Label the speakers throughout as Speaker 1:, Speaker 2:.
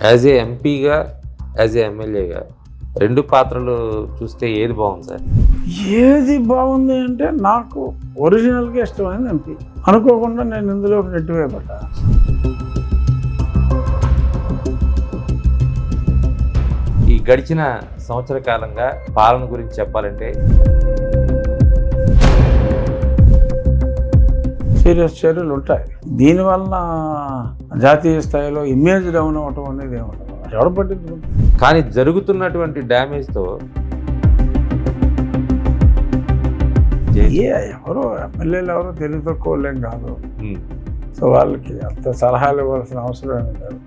Speaker 1: As a ఎంపీగా, as a ఎమ్మెల్యేగా 2 పాత్రలు చూస్తే ఏది బాగుంది సార్?
Speaker 2: ఏది బాగుంది అంటే నాకు ఒరిజినల్గా ఇష్టమైంది ఎంపీ. అనుకోకుండా నేను ఇందులో నెట్టివేయబడ్డా.
Speaker 1: ఈ గడిచిన సంవత్సర కాలంగా పాలన గురించి చెప్పాలంటే
Speaker 2: సీరియస్ చర్యలు ఉంటాయి. దీనివల్ల జాతీయ స్థాయిలో ఇమేజ్ డౌన్ అవ్వటం అనేది ఏముండదు. ఎవరు పట్టించుకుంటారు?
Speaker 1: కానీ జరుగుతున్నటువంటి డ్యామేజ్తో
Speaker 2: ఎవరో ఎమ్మెల్యేలు ఎవరో తెలివి తక్కువలేం కాదు. సో వాళ్ళకి అంత సలహాలు ఇవ్వాల్సిన అవసరం ఏమి లేదు.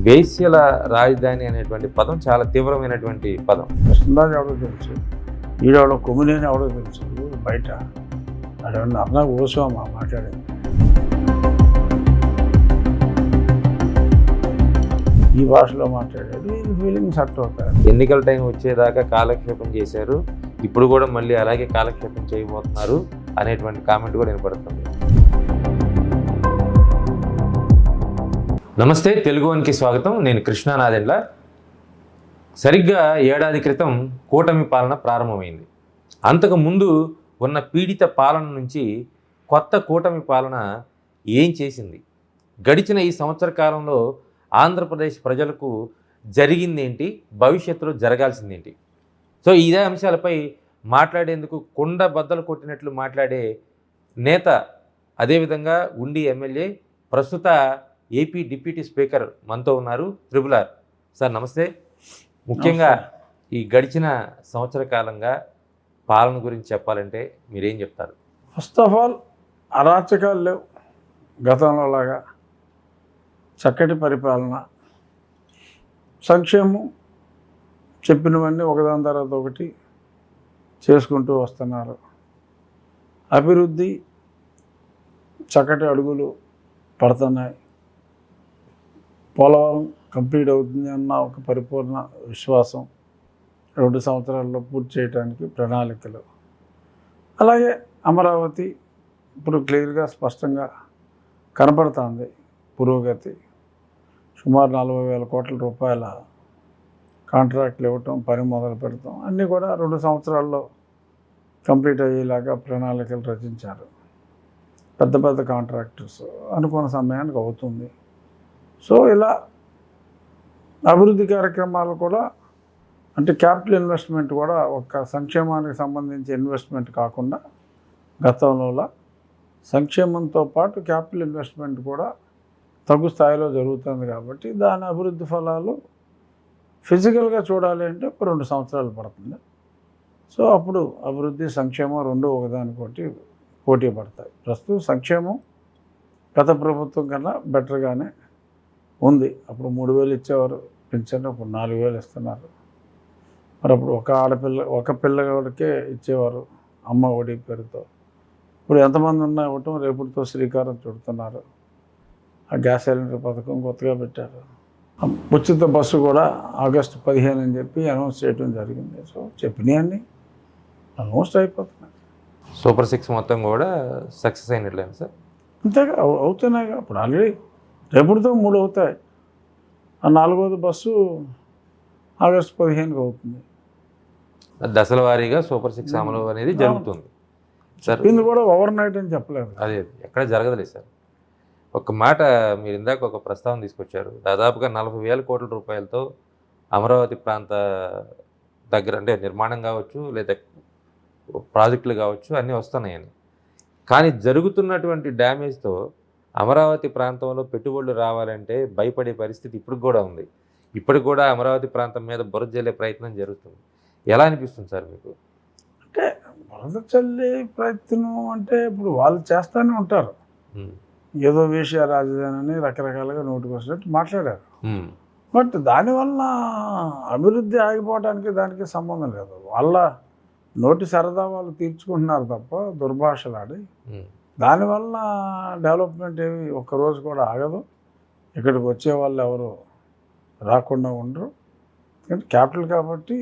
Speaker 1: వేశ్యల రాజధాని అనేటువంటి పదం చాలా తీవ్రమైనటువంటి పదం.
Speaker 2: కృష్ణరాజు ఎవడో తెలుసు, ఈడెవడో కొమ్మినేని ఎవడో తెలుసు. బయట అడవన్నీ అన్నా కోసమా మాట్లాడేది. ఈ భాషలో మాట్లాడేది ఫీలింగ్స్ అట్ అవుతాయి.
Speaker 1: ఎన్నికల టైం వచ్చేదాకా కాలక్షేపం చేశారు, ఇప్పుడు కూడా మళ్ళీ అలాగే కాలక్షేపం చేయబోతున్నారు అనేటువంటి కామెంట్ కూడా వినపడుతుంది. నమస్తే, తెలుగు వన్కి స్వాగతం. నేను కృష్ణా నాదెండ్ల. సరిగ్గా ఏడాది క్రితం కూటమి పాలన ప్రారంభమైంది. అంతకు ముందు ఉన్న పీడిత పాలన నుంచి కొత్త కూటమి పాలన ఏం చేసింది? గడిచిన ఈ సంవత్సర కాలంలో ఆంధ్రప్రదేశ్ ప్రజలకు జరిగిందేంటి, భవిష్యత్తులో జరగాల్సిందేంటి? సో ఇదే అంశాలపై మాట్లాడేందుకు కుండ బద్దలు కొట్టినట్లు మాట్లాడే నేత, అదేవిధంగా ఉండి ఎమ్మెల్యే, ప్రస్తుత ఏపీ డిప్యూటీ స్పీకర్ మనతో ఉన్నారు, త్రిపుల్ ఆర్ సార్. నమస్తే. ముఖ్యంగా ఈ గడిచిన సంవత్సర కాలంగా పాలన గురించి చెప్పాలంటే మీరేం చెప్తారు?
Speaker 2: ఫస్ట్ ఆఫ్ ఆల్ అరాచకాలు లేవు గతంలో లాగా. చక్కటి పరిపాలన, సంక్షేమం చెప్పినవన్నీ ఒకదాని తర్వాత ఒకటి చేసుకుంటూ వస్తున్నారు. అభివృద్ధి చక్కటి అడుగులు పడుతున్నాయి. పోలవరం కంప్లీట్ అవుతుంది అన్న ఒక పరిపూర్ణ విశ్వాసం 2 సంవత్సరాల్లో పూర్తి చేయడానికి ప్రణాళికలు. అలాగే అమరావతి ఇప్పుడు క్లియర్గా స్పష్టంగా కనపడుతుంది పురోగతి. సుమారు 40,000 కోట్ల రూపాయల కాంట్రాక్ట్లు ఇవ్వటం, పని మొదలు పెడతాం, అన్నీ కూడా 2 సంవత్సరాల్లో కంప్లీట్ అయ్యేలాగా ప్రణాళికలు రచించారు. పెద్ద పెద్ద కాంట్రాక్టర్స్ అనుకున్న సమయానికి అవుతుంది. సో ఇలా అభివృద్ధి కార్యక్రమాలు కూడా, అంటే క్యాపిటల్ ఇన్వెస్ట్మెంట్ కూడా ఒక సంక్షేమానికి సంబంధించి ఇన్వెస్ట్మెంట్ కాకుండా గతంలో సంక్షేమంతో పాటు క్యాపిటల్ ఇన్వెస్ట్మెంట్ కూడా తగు స్థాయిలో జరుగుతుంది. కాబట్టి దాని అభివృద్ధి ఫలాలు ఫిజికల్గా చూడాలి అంటే 2 సంవత్సరాలు పడుతుంది. సో అప్పుడు అభివృద్ధి, సంక్షేమం రెండు ఒకదానికొకటి పోటీ పడతాయి. ప్రస్తుతం సంక్షేమం గత ప్రభుత్వం కన్నా బెటర్గానే ఉంది. అప్పుడు 3,000 ఇచ్చేవారు పింఛన్, ఇప్పుడు 4,000 ఇస్తున్నారు. మరి అప్పుడు ఒక పిల్లగాడికే ఇచ్చేవారు అమ్మ ఒడి పేరుతో. ఇప్పుడు ఎంతమంది ఉన్నా ఇవ్వటం, రేపుతో శ్రీకారం చుడుతున్నారు. ఆ గ్యాస్ సిలిండర్ పథకం కొత్తగా పెట్టారు. ఉచిత బస్సు కూడా ఆగస్టు 15 అని చెప్పి అనౌన్స్ చేయడం జరిగింది. సో చెప్పినవన్నీ ఆల్మోస్ట్ అయిపోతున్నాయి.
Speaker 1: సూపర్ 6 మొత్తం కూడా సక్సెస్ అయినట్లేదు సార్?
Speaker 2: అంతేగా అవుతున్నాయి. అప్పుడు ఆల్రెడీ రేపుతో 3 అవుతాయి. ఆ 4వది బస్సు ఆగస్టు 15కి అవుతుంది.
Speaker 1: దశల వారీగా సూపర్ 6 అమలు అనేది జరుగుతుంది సార్.
Speaker 2: దీన్ని కూడా ఓవర్ నైట్ అని చెప్పలేదు.
Speaker 1: అదే ఎక్కడ జరగదులేదు సార్. ఒక మాట మీరు ఇందాక ఒక ప్రస్తావన తీసుకొచ్చారు. దాదాపుగా 40,000 కోట్ల రూపాయలతో అమరావతి ప్రాంత దగ్గర, అంటే నిర్మాణం కావచ్చు లేదా ప్రాజెక్టులు కావచ్చు, అన్నీ వస్తున్నాయని. కానీ జరుగుతున్నటువంటి డ్యామేజ్తో అమరావతి ప్రాంతంలో పెట్టుబడులు రావాలంటే భయపడే పరిస్థితి ఇప్పుడు కూడా ఉంది. ఇప్పటికి కూడా అమరావతి ప్రాంతం మీద బురద జల్లే ప్రయత్నం జరుగుతుంది. ఎలా అనిపిస్తుంది సార్ మీకు?
Speaker 2: అంటే బురద చల్లే ప్రయత్నం అంటే ఇప్పుడు వాళ్ళు చేస్తూనే ఉంటారు. ఏదో వేశ్య రాజధాని అని రకరకాలుగా నోటికి వచ్చినట్టు మాట్లాడారు. బట్ దానివల్ల అభివృద్ధి ఆగిపోవడానికి దానికి సంబంధం లేదు. వాళ్ళ నోటి సరదా వాళ్ళు తీర్చుకుంటున్నారు తప్ప దుర్భాషలాడి. దానివల్ల డెవలప్మెంట్ ఏమి ఒక్కరోజు కూడా ఆగదు. ఇక్కడికి వచ్చే వాళ్ళు ఎవరు రాకుండా ఉండరు. క్యాపిటల్ కాబట్టి,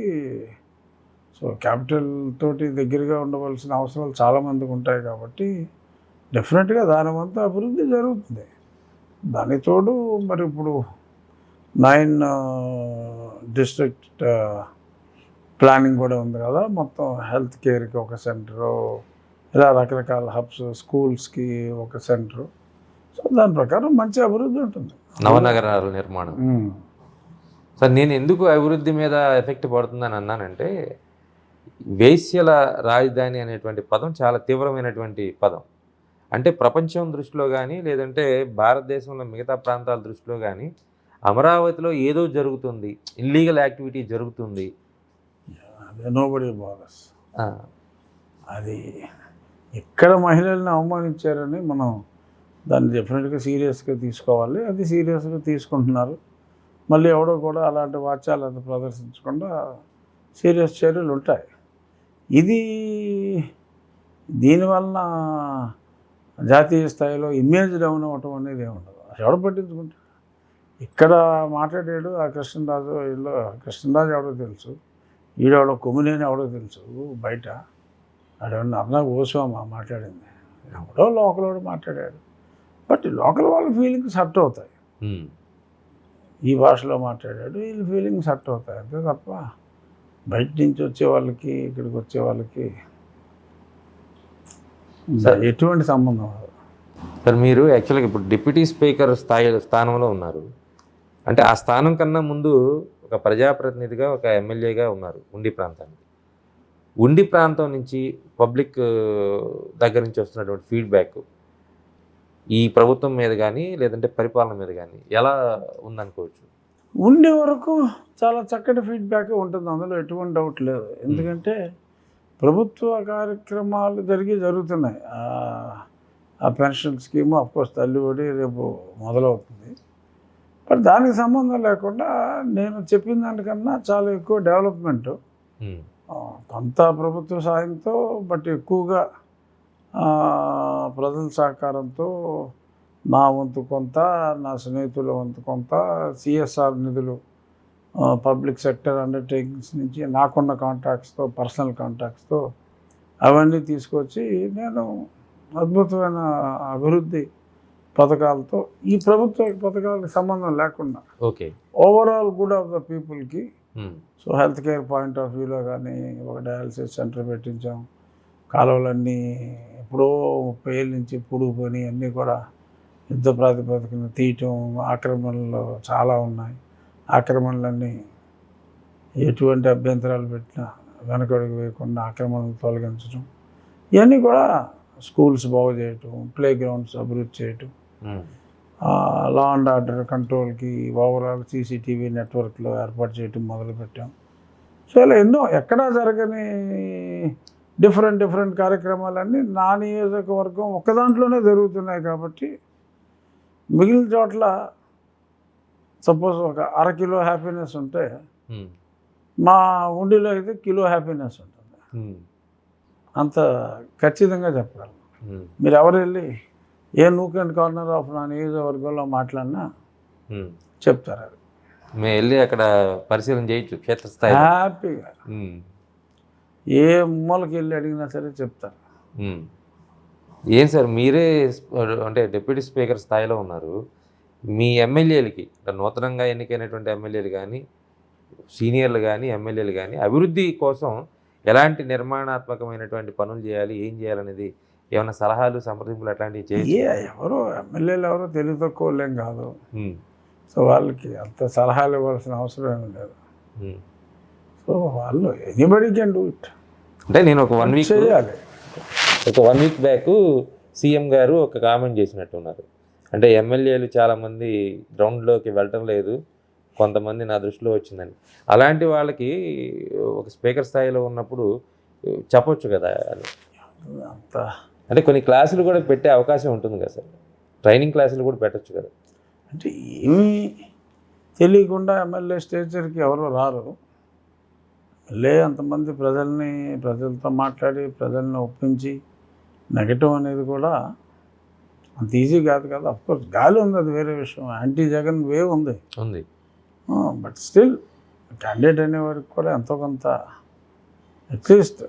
Speaker 2: సో క్యాపిటల్ తోటి దగ్గరగా ఉండవలసిన అవసరాలు చాలామందికి ఉంటాయి. కాబట్టి డెఫినెట్గా దాని వంతు అభివృద్ధి జరుగుతుంది. దానికి తోడు మరి ఇప్పుడు 9 డిస్ట్రిక్ట్ ప్లానింగ్ కూడా ఉంది కదా, మొత్తం హెల్త్ కేర్కి ఒక సెంటరు, ఇలా రకరకాల హబ్స్, స్కూల్స్కి ఒక సెంటరు. సో దాని ప్రకారం మంచి అభివృద్ధి ఉంటుంది.
Speaker 1: నవనగరాల నిర్మాణం. సార్, నేను ఎందుకు అభివృద్ధి మీద ఎఫెక్ట్ పడుతుందని అన్నానంటే, వేశ్యల రాజధాని అనేటువంటి పదం చాలా తీవ్రమైనటువంటి పదం. అంటే ప్రపంచం దృష్టిలో కానీ, లేదంటే భారతదేశంలో మిగతా ప్రాంతాల దృష్టిలో కానీ, అమరావతిలో ఏదో జరుగుతుంది, ఇల్లీగల్ యాక్టివిటీ జరుగుతుంది.
Speaker 2: Nobody bothers. అది ఎక్కడ మహిళల్ని అవమానించారని మనం దాన్ని డెఫినెట్గా సీరియస్గా తీసుకోవాలి. అది సీరియస్గా తీసుకుంటున్నారు. మళ్ళీ ఎవడో కూడా అలాంటి వాచ్యాలను ప్రదర్శించకుండా సీరియస్ చర్యలు ఉంటాయి. ఇది దీనివలన జాతీయ స్థాయిలో ఇమేజ్ డౌన్ అవ్వటం అనేది ఏముండదు. ఎవడో పట్టించుకుంటాడు. ఇక్కడ మాట్లాడాడు ఆ కృష్ణరాజు, వీళ్ళు కృష్ణరాజు ఎవడో తెలుసు, ఈడెవడో కొమ్మినేని ఎవడో తెలుసు, బయట ఆడేమన్నా అన్నా ఓసామా మాట్లాడింది, ఎవడో లోకల్ వాడు మాట్లాడాడు. బట్ లోకల్ వాళ్ళ ఫీలింగ్స్ హర్ట్ అవుతాయి. ఈ భాషలో మాట్లాడాడు, వీళ్ళ ఫీలింగ్స్ హర్ట్ అవుతాయి అంతే తప్ప బయట నుంచి వచ్చే వాళ్ళకి ఇక్కడికి వచ్చే వాళ్ళకి ఎటువంటి సంబంధం.
Speaker 1: సార్, మీరు యాక్చువల్గా ఇప్పుడు డిప్యూటీ స్పీకర్ స్థానంలో ఉన్నారు. అంటే ఆ స్థానం కన్నా ముందు ఒక ప్రజాప్రతినిధిగా, ఒక ఎమ్మెల్యేగా ఉన్నారు ఉండి ప్రాంతానికి. ఉండి ప్రాంతం నుంచి పబ్లిక్ దగ్గర నుంచి వస్తున్నటువంటి ఫీడ్బ్యాక్ ఈ ప్రభుత్వం మీద కానీ, లేదంటే పరిపాలన మీద కానీ ఎలా ఉందనుకోవచ్చు?
Speaker 2: ఉండే వరకు చాలా చక్కటి ఫీడ్బ్యాక్ ఉంటుంది, అందులో ఎటువంటి డౌట్ లేదు. ఎందుకంటే ప్రభుత్వ కార్యక్రమాలు జరుగుతున్నాయి. ఆ పెన్షన్ స్కీము అఫ్కోర్స్ తల్లిఒడి రేపు మొదలవుతుంది. బట్ దానికి సంబంధం లేకుండా నేను చెప్పిన దానికన్నా చాలా ఎక్కువ డెవలప్మెంటు, కొంత ప్రభుత్వ సాయంతో, బట్ ఎక్కువగా ప్రజల సహకారంతో, నా వంతు కొంత, నా స్నేహితుల వంతు కొంత, సిఎస్ఆర్ నిధులు, పబ్లిక్ సెక్టర్ అండర్టేకింగ్స్ నుంచి నాకున్న కాంట్రాక్ట్స్తో, పర్సనల్ కాంట్రాక్ట్స్తో అవన్నీ తీసుకొచ్చి నేను అద్భుతమైన అభివృద్ధి పథకాలతో, ఈ ప్రభుత్వ పథకాలకు సంబంధం లేకుండా ఓవరాల్ గుడ్ ఆఫ్ ద పీపుల్కి, so health care point of వ్యూలో కానీ ఒక డయాలసిస్ సెంటర్ పెట్టించాం. కాలువలన్నీ ఎప్పుడో 30 ఏళ్ళ నుంచి పొడిగిపోయి అన్నీ కూడా యుద్ధ ప్రాతిపదికన తీయటం, ఆక్రమణలు చాలా ఉన్నాయి. ఆక్రమణలన్నీ ఎటువంటి అభ్యంతరాలు పెట్టినా వెనకడుగు వేయకుండా ఆక్రమణలు తొలగించడం, ఇవన్నీ కూడా స్కూల్స్ బాగు చేయటం, ప్లే గ్రౌండ్స్ అభివృద్ధి చేయటం, లా అండ్ ఆర్డర్ కంట్రోల్కి ఓవరాల్ సీసీటీవీ నెట్వర్క్లో ఏర్పాటు చేయటం మొదలుపెట్టాం. సో ఇలా ఎన్నో ఎక్కడా జరగని డిఫరెంట్ కార్యక్రమాలన్నీ నా నియోజకవర్గం ఒక్క దాంట్లోనే జరుగుతున్నాయి. కాబట్టి మిగిలిన చోట్ల సపోజ్ ఒక 1/2 కిలో హ్యాపీనెస్ ఉంటే మా ఉండిలో అయితే కిలో హ్యాపీనెస్ ఉంటుంది. అంత ఖచ్చితంగా చెప్పగలను. మీరు ఎవరు వెళ్ళి ఏ నూక్ అండ్ కార్నర్ ఆఫ్ నా నియోజకవర్గంలో మాట్లాడినా చెప్తారు. అది
Speaker 1: మేము వెళ్ళి అక్కడ పరిశీలన చేయొచ్చు క్షేత్రస్థాయి
Speaker 2: హ్యాపీగా. ఏ మూలకి వెళ్ళి అడిగినా సరే చెప్తారు.
Speaker 1: ఏం సార్, మీరే అంటే డిప్యూటీ స్పీకర్ స్థాయిలో ఉన్నారు. మీ ఎమ్మెల్యేలకి, నూతనంగా ఎన్నికైనటువంటి ఎమ్మెల్యేలు కానీ, సీనియర్లు కానీ, ఎమ్మెల్యేలు కానీ అభివృద్ధి కోసం ఎలాంటి నిర్మాణాత్మకమైనటువంటి పనులు చేయాలి, ఏం చేయాలనేది ఏమైనా సలహాలు, సంప్రదింపులు అట్లాంటివి చేయాలి?
Speaker 2: ఎవరో ఎమ్మెల్యేలు ఎవరో తెలివి తక్కువలేం కాదు. సో వాళ్ళకి అంత సలహాలు ఇవ్వాల్సిన అవసరం ఏమి లేదు. సో వాళ్ళు ఎనీబడీ కెన్ డూ ఇట్.
Speaker 1: అంటే నేను ఒక 1 వీక్
Speaker 2: చేయాలి.
Speaker 1: ఒక 1 వీక్ బ్యాక్ సీఎం గారు ఒక కామెంట్ చేసినట్టున్నారు. అంటే ఎమ్మెల్యేలు చాలామంది గ్రౌండ్లోకి వెళ్ళటం లేదు, కొంతమంది నా దృష్టిలో వచ్చిందని. అలాంటి వాళ్ళకి ఒక స్పీకర్ స్థాయిలో ఉన్నప్పుడు చెప్పొచ్చు కదా.
Speaker 2: అంత
Speaker 1: అంటే కొన్ని క్లాసులు కూడా పెట్టే అవకాశం ఉంటుంది కదా సార్, ట్రైనింగ్ క్లాసులు కూడా పెట్టచ్చు కదా.
Speaker 2: అంటే ఏమీ తెలియకుండా ఎమ్మెల్యే స్టేచర్కి ఎవరు రారు. అంతమంది ప్రజలతో మాట్లాడి ప్రజల్ని ఒప్పించి నెగటివ్ అనేది కూడా అంత ఈజీ కాదు కదా. అఫ్కోర్స్ గాలి ఉంది, అది వేరే విషయం. యాంటీ జగన్ వేవ్ ఉంది. బట్ స్టిల్ క్యాండిడేట్ అనేవారికి కూడా ఎంతో కొంత అట్లీస్ట్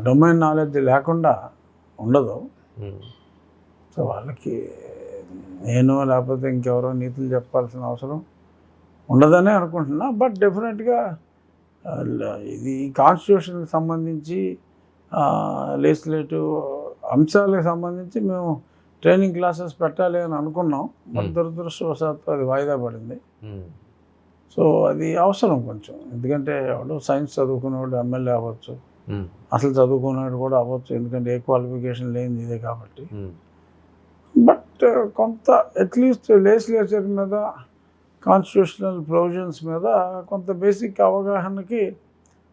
Speaker 2: డొమైన్ నాలెడ్జ్ లేకుండా ఉండదు. సో వాళ్ళకి నేను లేకపోతే ఇంకెవరో నీతులు చెప్పాల్సిన అవసరం ఉండదనే అనుకుంటున్నా. బట్ డెఫినెట్గా ఇది కాన్స్టిట్యూషన్కి సంబంధించి లెజిస్లేటివ్ అంశాలకు సంబంధించి మేము ట్రైనింగ్ క్లాసెస్ పెట్టాలి అని అనుకున్నాం. బట్ దురదృష్టవశాత్తు అది వాయిదా పడింది. సో అది అవసరం కొంచెం, ఎందుకంటే ఎవడో సైన్స్ చదువుకునేవాడు ఎమ్మెల్యే అవ్వచ్చు, అసలు చదువుకునేవాడు కూడా అవ్వచ్చు, ఎందుకంటే ఏ క్వాలిఫికేషన్ లేనిది ఇదే కాబట్టి. బట్ కొంత అట్లీస్ట్ లెజిస్లేచర్ మీద, కాన్స్టిట్యూషనల్ ప్రొవిజన్స్ మీద కొంత బేసిక్ అవగాహనకి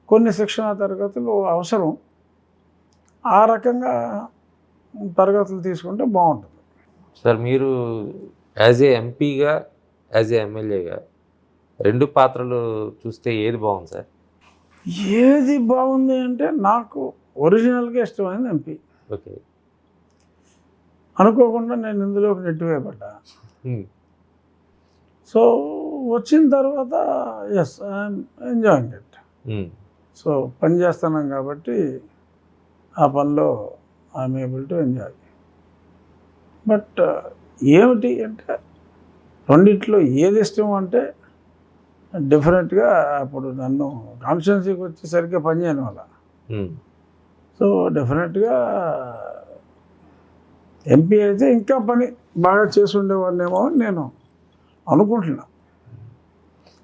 Speaker 2: కొన్ని శిక్షణా తరగతులు అవసరం. ఆ రకంగా తరగతులు తీసుకుంటే బాగుంటుంది.
Speaker 1: సార్, మీరు యాజ్ ఏ ఎంపీగా, యాజ్ ఏ ఎమ్మెల్యేగా 2 పాత్రలు చూస్తే ఏది బాగుంది సార్?
Speaker 2: ఏది బాగుంది అంటే నాకు ఒరిజినల్గా ఇష్టమైంది ఎంపీ.
Speaker 1: ఓకే.
Speaker 2: అనుకోకుండా నేను ఇందులోకి నెట్టివేయబడ్డా. సో వచ్చిన తర్వాత yes I'm enjoying it. So పని చేస్తున్నాం కాబట్టి ఆ పనిలో I'm able to enjoy. But ఏమిటి అంటే రెండిట్లో ఏది ఇష్టం అంటే డెఫినెట్గా అప్పుడు నన్ను కాన్స్టిట్యున్సీకి వచ్చి సరిగ్గా పని చేయను వల్ల. సో డెఫినెట్గా ఎంపీ అయితే ఇంకా పని బాగా చేసి ఉండేవాడినేమో అని నేను అనుకుంటున్నా.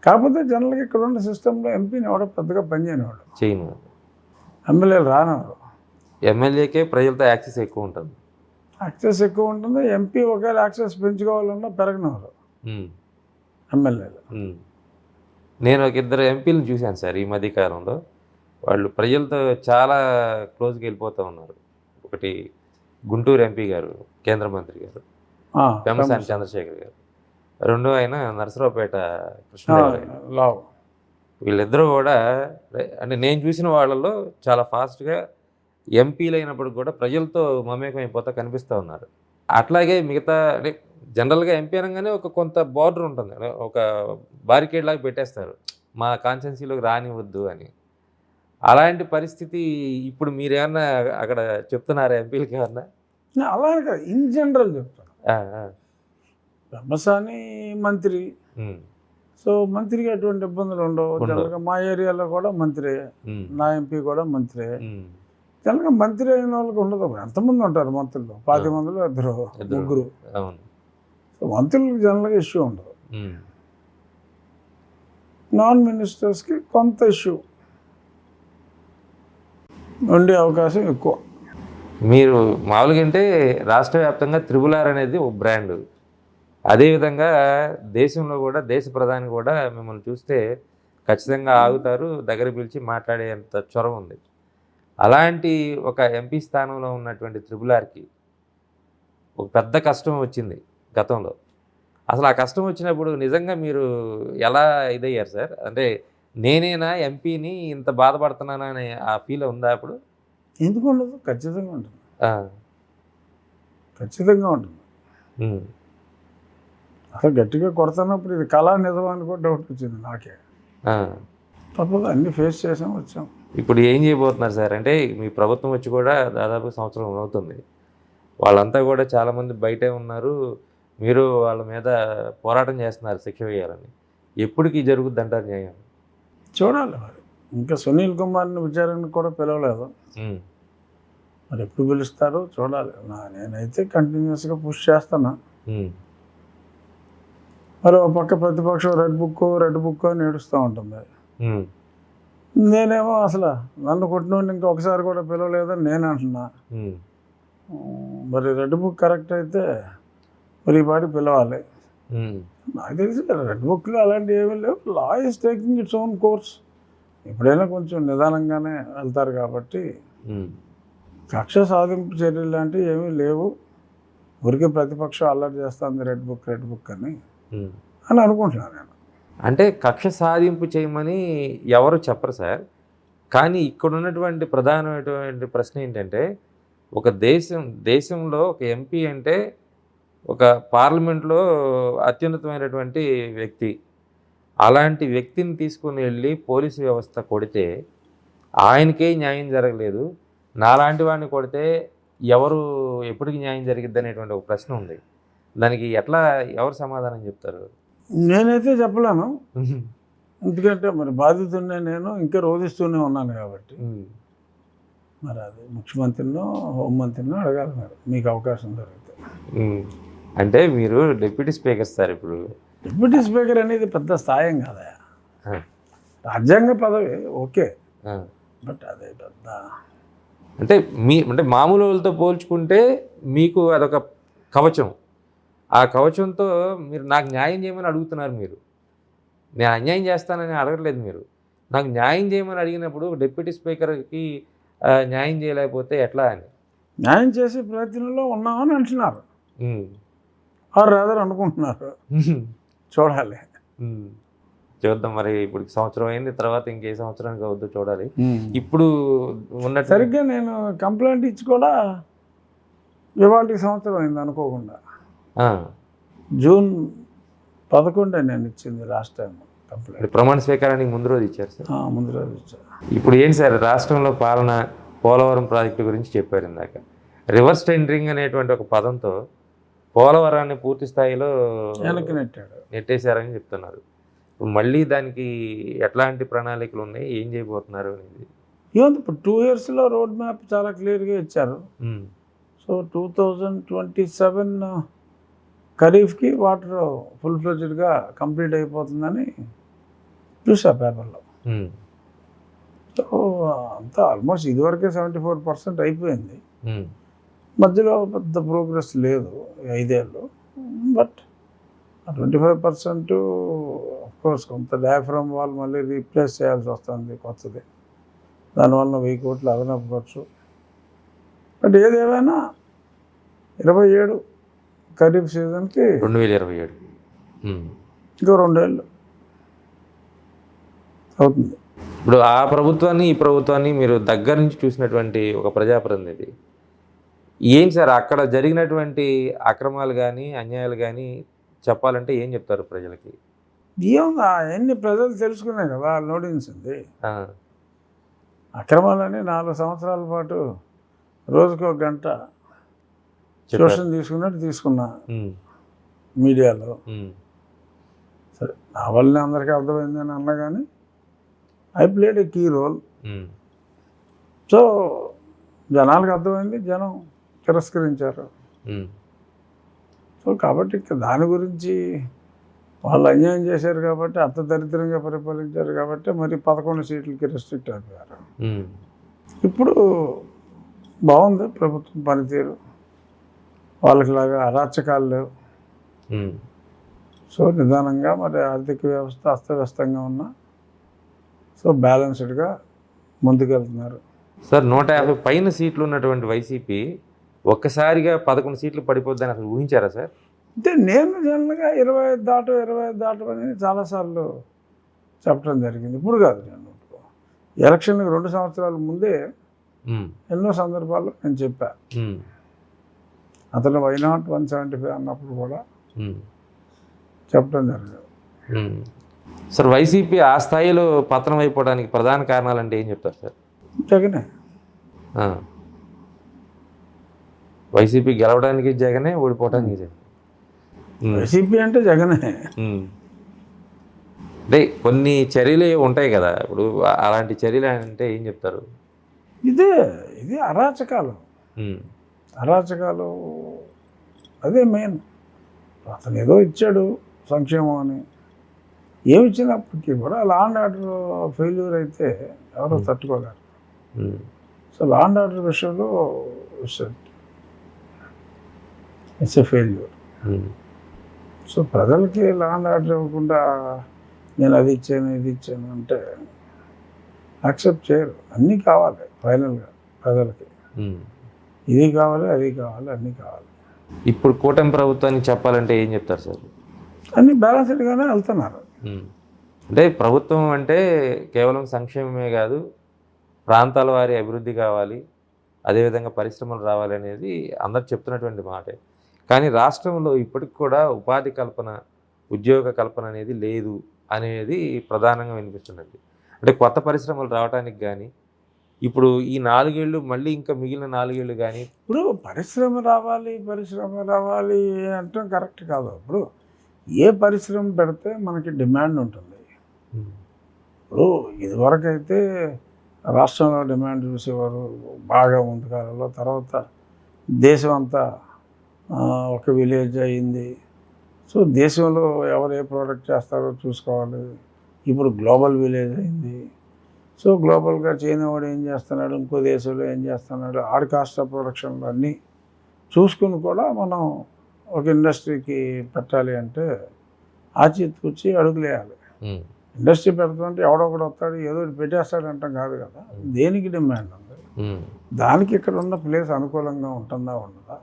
Speaker 2: కాకపోతే జనరల్గా ఇక్కడ ఉన్న సిస్టంలో ఎంపీని ఎవడో పెద్దగా పని చేయనివాడు,
Speaker 1: చేయను.
Speaker 2: ఎమ్మెల్యేలు రానివారు.
Speaker 1: ఎమ్మెల్యేకే ప్రజలతో యాక్సెస్ ఎక్కువ ఉంటుంది.
Speaker 2: యాక్సెస్ ఎక్కువ ఉంటుంది. ఎంపీ ఒకవేళ యాక్సెస్ పెంచుకోవాలన్నా పెరగనివారు ఎమ్మెల్యేలు.
Speaker 1: నేను ఒక 2 ఎంపీలను చూశాను సార్ ఈ మధ్యకాలంలో. వాళ్ళు ప్రజలతో చాలా క్లోజ్గా వెళ్ళిపోతూ ఉన్నారు. ఒకటి గుంటూరు ఎంపీ గారు, కేంద్ర మంత్రి గారు పెమ్మసాని చంద్రశేఖర్ గారు. రెండో ఆయన నరసరావుపేట కృష్ణదేవరాయలు. వీళ్ళిద్దరూ కూడా అంటే నేను చూసిన వాళ్ళలో చాలా ఫాస్ట్గా ఎంపీలు అయినప్పుడు కూడా ప్రజలతో మమేకం అయిపోతా కనిపిస్తూ ఉన్నారు. అట్లాగే మిగతా అంటే జనరల్గా ఎంపీ అనగానే ఒక కొంత బార్డర్ ఉంటుంది, ఒక బారికేడ్ లాగా పెట్టేస్తారు, మా కాన్స్టిట్యున్సీలోకి రానివద్దు అని. అలాంటి పరిస్థితి ఇప్పుడు మీరేమన్నా అక్కడ చెప్తున్నారా ఎంపీలకి ఏమన్నా?
Speaker 2: అలానే కాదు, ఇన్ జనరల్ చెప్తాను. పెమ్మసాని మంత్రి, సో మంత్రికి ఎటువంటి ఇబ్బందులు ఉండవు. జనరల్గా మా ఏరియాలో కూడా మంత్రి, నా ఎంపీ కూడా మంత్రి. జనరల్గా మంత్రి అయిన వాళ్ళకి ఉండదు. ఎంతమంది ఉంటారు మంత్రులు? 10 మందిలో 2 ముగ్గురు. సో మంత్రులకు జనరల్గా ఇష్యూ ఉండదు. నాన్ మినిస్టర్స్కి కొంత ఇష్యూ ఉండే అవకాశం ఎక్కువ.
Speaker 1: మీరు మామూలుగా అంటే రాష్ట్ర వ్యాప్తంగా త్రిబుల్-ఆర్ అనేది ఒక బ్రాండ్. అదేవిధంగా దేశంలో కూడా దేశ ప్రధాని కూడా మిమ్మల్ని చూస్తే ఖచ్చితంగా ఆగుతారు, దగ్గర పిలిచి మాట్లాడేంత చొరవ ఉంది. అలాంటి ఒక ఎంపీ స్థానంలో ఉన్నటువంటి త్రిబుల్-ఆర్కి ఒక పెద్ద కష్టం వచ్చింది గతంలో. అసలు ఆ కష్టం వచ్చినప్పుడు నిజంగా మీరు ఎలా ఇదయ్యారు సార్? అంటే నేనేనా ఎంపీని ఇంత బాధపడుతున్నానా అనే ఆ ఫీల్ ఉందా అప్పుడు?
Speaker 2: ఎందుకు ఉండదు? ఖచ్చితంగా ఉంటుంది. ఖచ్చితంగా ఉంటుంది. అసలు గట్టిగా కొడుతున్నప్పుడు ఇది కళా నిజం అని కూడా డౌట్ వచ్చింది నాకే. తప్పదు, అన్నీ ఫేస్ చేసాం, వచ్చాం.
Speaker 1: ఇప్పుడు ఏం చేయబోతున్నారు సార్? అంటే మీ ప్రభుత్వం వచ్చి కూడా దాదాపు సంవత్సరం అవుతుంది. వాళ్ళంతా కూడా చాలామంది బయటే ఉన్నారు, మీరు వాళ్ళ మీద పోరాటం చేస్తున్నారు శిక్ష వేయాలని. ఎప్పటికీ జరుగుద్ది అంటారు న్యాయం?
Speaker 2: చూడాలి మరి. ఇంకా సునీల్ కుమార్ని విచారణకు కూడా పిలవలేదు, మరి ఎప్పుడు పిలుస్తారో చూడాలి. నేనైతే కంటిన్యూస్గా పుష్ చేస్తున్నా. మరి ఒక పక్క ప్రతిపక్షం రెడ్ బుక్ అని ఏడుస్తూ ఉంటుంది. నేనేమో అసలు నన్ను కొట్టినోడిని ఇంకొకసారి కూడా పిలవలేదని నేను అంటున్నా. మరి రెడ్ బుక్ కరెక్ట్ అయితే మరి ఈ పాటి పిలవాలి. నాకు తెలిసి రెడ్ బుక్లో అలాంటివి ఏమీ లేవు. Law is taking its own course. ఎప్పుడైనా కొంచెం నిదానంగానే వెళ్తారు కాబట్టి కక్ష సాధింపు చర్యలు లాంటివి ఏమీ లేవు. ఊరికే ప్రతిపక్షం అల్లరి చేస్తుంది రెడ్ బుక్ అని అనుకుంటున్నాను నేను.
Speaker 1: అంటే కక్ష సాధింపు చేయమని ఎవరు చెప్పరు సార్. కానీ ఇక్కడ ఉన్నటువంటి ప్రధానమైనటువంటి ప్రశ్న ఏంటంటే, ఒక దేశంలో ఒక ఎంపీ అంటే ఒక పార్లమెంట్లో అత్యున్నతమైనటువంటి వ్యక్తి. అలాంటి వ్యక్తిని తీసుకుని వెళ్ళి పోలీసు వ్యవస్థ కొడితే ఆయనకే న్యాయం జరగలేదు, నాలాంటి వాడిని కొడితే ఎప్పటికి న్యాయం జరిగిద్ది అనేటువంటి ఒక ప్రశ్న ఉంది. దానికి ఎట్లా ఎవరు సమాధానం చెప్తారు?
Speaker 2: నేనైతే చెప్పలేను, ఎందుకంటే మరి బాధితుడినే నేను, ఇంకా రోధిస్తూనే ఉన్నాను కాబట్టి. మరి అది ముఖ్యమంత్రినో హోంమంత్రినో అడగాలి, మరి మీకు అవకాశం దొరికితే.
Speaker 1: అంటే మీరు డిప్యూటీ స్పీకర్ సార్. ఇప్పుడు
Speaker 2: డిప్యూటీ స్పీకర్ అనేది పెద్ద స్థాయం కాదా, రాజ్యాంగ పదవి ఓకే, బట్ అదే పెద్ద
Speaker 1: అంటే మామూలు వాళ్ళతో పోల్చుకుంటే మీకు అదొక కవచం. ఆ కవచంతో మీరు నాకు న్యాయం చేయమని అడుగుతున్నారు. మీరు నేను అన్యాయం చేస్తానని అడగట్లేదు. మీరు నాకు న్యాయం చేయమని అడిగినప్పుడు డిప్యూటీ స్పీకర్కి న్యాయం చేయలేకపోతే ఎట్లా అని
Speaker 2: న్యాయం చేసే ప్రయత్నంలో ఉన్నామని అంటున్నారు, ఆరు రాదర్ అనుకుంటున్నారు. చూడాలి,
Speaker 1: చూద్దాం. మరి ఇప్పుడు సంవత్సరం అయింది, తర్వాత ఇంకే సంవత్సరానికి అవుద్దో చూడాలి. ఇప్పుడు ఉన్నట్టు
Speaker 2: సరిగ్గా నేను కంప్లైంట్ ఇచ్చి కూడా ఇవాళకి సంవత్సరం అయింది అనుకోకుండా. జూన్ 11 నేను ఇచ్చింది లాస్ట్ టైం కంప్లైంట్.
Speaker 1: ప్రమాణ స్వీకారానికి ముందు రోజు ఇచ్చారు సార్?
Speaker 2: ముందు రోజు ఇచ్చారు.
Speaker 1: ఇప్పుడు ఏంటి సార్, రాష్ట్రంలో పాలన పోలవరం ప్రాజెక్టు గురించి చెప్పారు ఇందాక. రివర్స్ టెండరింగ్ అనేటువంటి ఒక పదంతో పోలవరాన్ని పూర్తి స్థాయిలో
Speaker 2: వెనక్కి
Speaker 1: నెట్టేశారని చెప్తున్నారు. ఇప్పుడు మళ్ళీ దానికి ఎట్లాంటి ప్రణాళికలు ఉన్నాయి, ఏం చేయబోతున్నారు అనేది?
Speaker 2: ఏముంది, ఇప్పుడు 2 yearsలో రోడ్ మ్యాప్ చాలా క్లియర్గా ఇచ్చారు. సో 2027 ఖరీఫ్కి వాటర్ ఫుల్ ఫ్లెడ్జ్డ్గా కంప్లీట్ అయిపోతుందని చూసా పేపర్లో. సో అంతా ఆల్మోస్ట్ ఇదివరకే 74% అయిపోయింది. మధ్యలో పెద్ద ప్రోగ్రెస్ లేదు 5 ఏళ్ళు. బట్ 25% కోర్స్ కొంత డయాఫ్రమ్ వాల్ మళ్ళీ రీప్లేస్ చేయాల్సి వస్తుంది కొత్తది, దానివల్ల 1000 కోట్లు అదనపు ఖర్చు. బట్ ఏదేమైనా 27 ఖరీఫ్ సీజన్కి
Speaker 1: 2027
Speaker 2: ఇంకో 2 ఏళ్ళు అవుతుంది.
Speaker 1: ఇప్పుడు ఆ ప్రభుత్వాన్ని ఈ ప్రభుత్వాన్ని మీరు దగ్గర నుంచి చూసినటువంటి ఒక ప్రజాప్రతినిధి, ఏం సార్ అక్కడ జరిగినటువంటి అక్రమాలు కానీ అన్యాయాలు కానీ చెప్పాలంటే ఏం చెప్తారు ప్రజలకి?
Speaker 2: ఏముందా, అవన్నీ ప్రజలు తెలుసుకునే కదా నోటించింది. అక్రమాలని 4 సంవత్సరాల పాటు రోజుకు 1 గంట ట్యూషన్ తీసుకున్నట్టు తీసుకున్నా మీడియాలో. సరే, నా వల్లనే అందరికీ అర్థమైందని అన్నా కానీ I played a key role. So జనాలకు అర్థమైంది, జనం తిరస్కరించారు. సో కాబట్టి దాని గురించి వాళ్ళు అన్యాయం చేశారు కాబట్టి, అంత దరిద్రంగా పరిపాలించారు కాబట్టి మరి 11 సీట్లకి రెస్ట్రిక్ట్ అయిపోయారు. ఇప్పుడు బాగుంది ప్రభుత్వం పనితీరు, వాళ్ళకిలాగా అరాచకాలు లేవు. సో నిదానంగా మరి ఆర్థిక వ్యవస్థ అస్తవ్యస్తంగా ఉన్నా సో బ్యాలెన్స్డ్గా ముందుకెళ్తున్నారు.
Speaker 1: సార్ 150 పైన సీట్లు ఉన్నటువంటి వైసీపీ ఒక్కసారిగా 11 సీట్లు పడిపోద్దని అసలు ఊహించారా సార్?
Speaker 2: అంటే నేను జనరల్గా 25 దాటమని చాలాసార్లు చెప్పడం జరిగింది. ఇప్పుడు కాదు, నేను ఎలక్షన్కి 2 సంవత్సరాల ముందే ఎన్నో సందర్భాల్లో నేను చెప్పా. అతను వై నాట్ 175 అన్నప్పుడు కూడా చెప్పడం జరిగింది.
Speaker 1: సార్ వైసీపీ ఆ స్థాయిలో పతనం అయిపోవడానికి ప్రధాన కారణాలు అంటే ఏం చెప్తారు సార్?
Speaker 2: జగనే.
Speaker 1: వైసీపీ గెలవడానికి జగనే, ఓడిపోవడానికి జగన్.
Speaker 2: వైసీపీ అంటే జగనే.
Speaker 1: అంటే కొన్ని చర్యలు ఉంటాయి కదా, ఇప్పుడు అలాంటి చర్యలు అంటే ఏం చెప్తారు?
Speaker 2: ఇది అరాచకాలు. అరాచకాలు అదే మెయిన్. అతను ఏదో ఇచ్చాడు సంక్షేమం అని, ఏమి ఇచ్చినప్పటికీ కూడా లా అండ్ ఆర్డర్ ఫెయిల్యూర్ అయితే ఎవరో తట్టుకోలేరు. సో లా అండ్ ఆర్డర్ విషయంలో ఇట్స్ ఎ ఫెయిల్యూర్. సో ప్రజలకి లా అండ్ ఆర్డర్ ఇవ్వకుండా నేను అది ఇచ్చాను ఇది ఇచ్చాను అంటే యాక్సెప్ట్ చేయరు. అన్నీ కావాలి ఫైనల్గా ప్రజలకి, ఇది కావాలి అది కావాలి అన్నీ కావాలి.
Speaker 1: ఇప్పుడు కూటమి ప్రభుత్వానికి చెప్పాలంటే ఏం చెప్తారు సార్?
Speaker 2: అన్నీ బ్యాలెన్స్డ్గానే వెళ్తున్నారు.
Speaker 1: అంటే ప్రభుత్వం అంటే కేవలం సంక్షేమమే కాదు, ప్రాంతాల వారి అభివృద్ధి కావాలి, అదేవిధంగా పరిశ్రమలు రావాలి అనేది అందరు చెప్తున్నటువంటి మాటే. కానీ రాష్ట్రంలో ఇప్పటికి కూడా ఉపాధి కల్పన, ఉద్యోగ కల్పన అనేది లేదు అనేది ప్రధానంగా వినిపిస్తున్నది. అంటే కొత్త పరిశ్రమలు రావడానికి కానీ, ఇప్పుడు ఈ 4 ఏళ్ళు మళ్ళీ ఇంకా మిగిలిన 4 ఏళ్ళు కానీ
Speaker 2: ఇప్పుడు పరిశ్రమ రావాలి అంటాం కరెక్ట్ కాదు. ఇప్పుడు ఏ పరిశ్రమ పెడితే మనకి డిమాండ్ ఉంటుంది. ఇప్పుడు ఇదివరకైతే రాష్ట్రంలో డిమాండ్ చూసేవారు బాగా ముందు కాలంలో. తర్వాత దేశం అంతా ఒక విలేజ్ అయింది. సో దేశంలో ఎవరు ఏ ప్రోడక్ట్ చేస్తారో చూసుకోవాలి. ఇప్పుడు గ్లోబల్ విలేజ్ అయింది. సో గ్లోబల్గా చైనా వాడు ఏం చేస్తున్నాడు, ఇంకో దేశంలో ఏం చేస్తున్నాడు, ఆడి కాస్ట్ ఆఫ్ ప్రొడక్షన్లు అన్నీ చూసుకుని కూడా మనం ఒక ఇండస్ట్రీకి పెట్టాలి అంటే ఆచితూచి అడుగులేయాలి. ఇండస్ట్రీ పెడతామంటే ఎవడో ఒకడు వస్తాడు ఏదో ఒకటి పెట్టేస్తాడు అంటాం కాదు కదా. దేనికి డిమాండ్ ఉంది, దానికి ఇక్కడ ఉన్న ప్లేస్ అనుకూలంగా ఉంటుందా ఉండదా,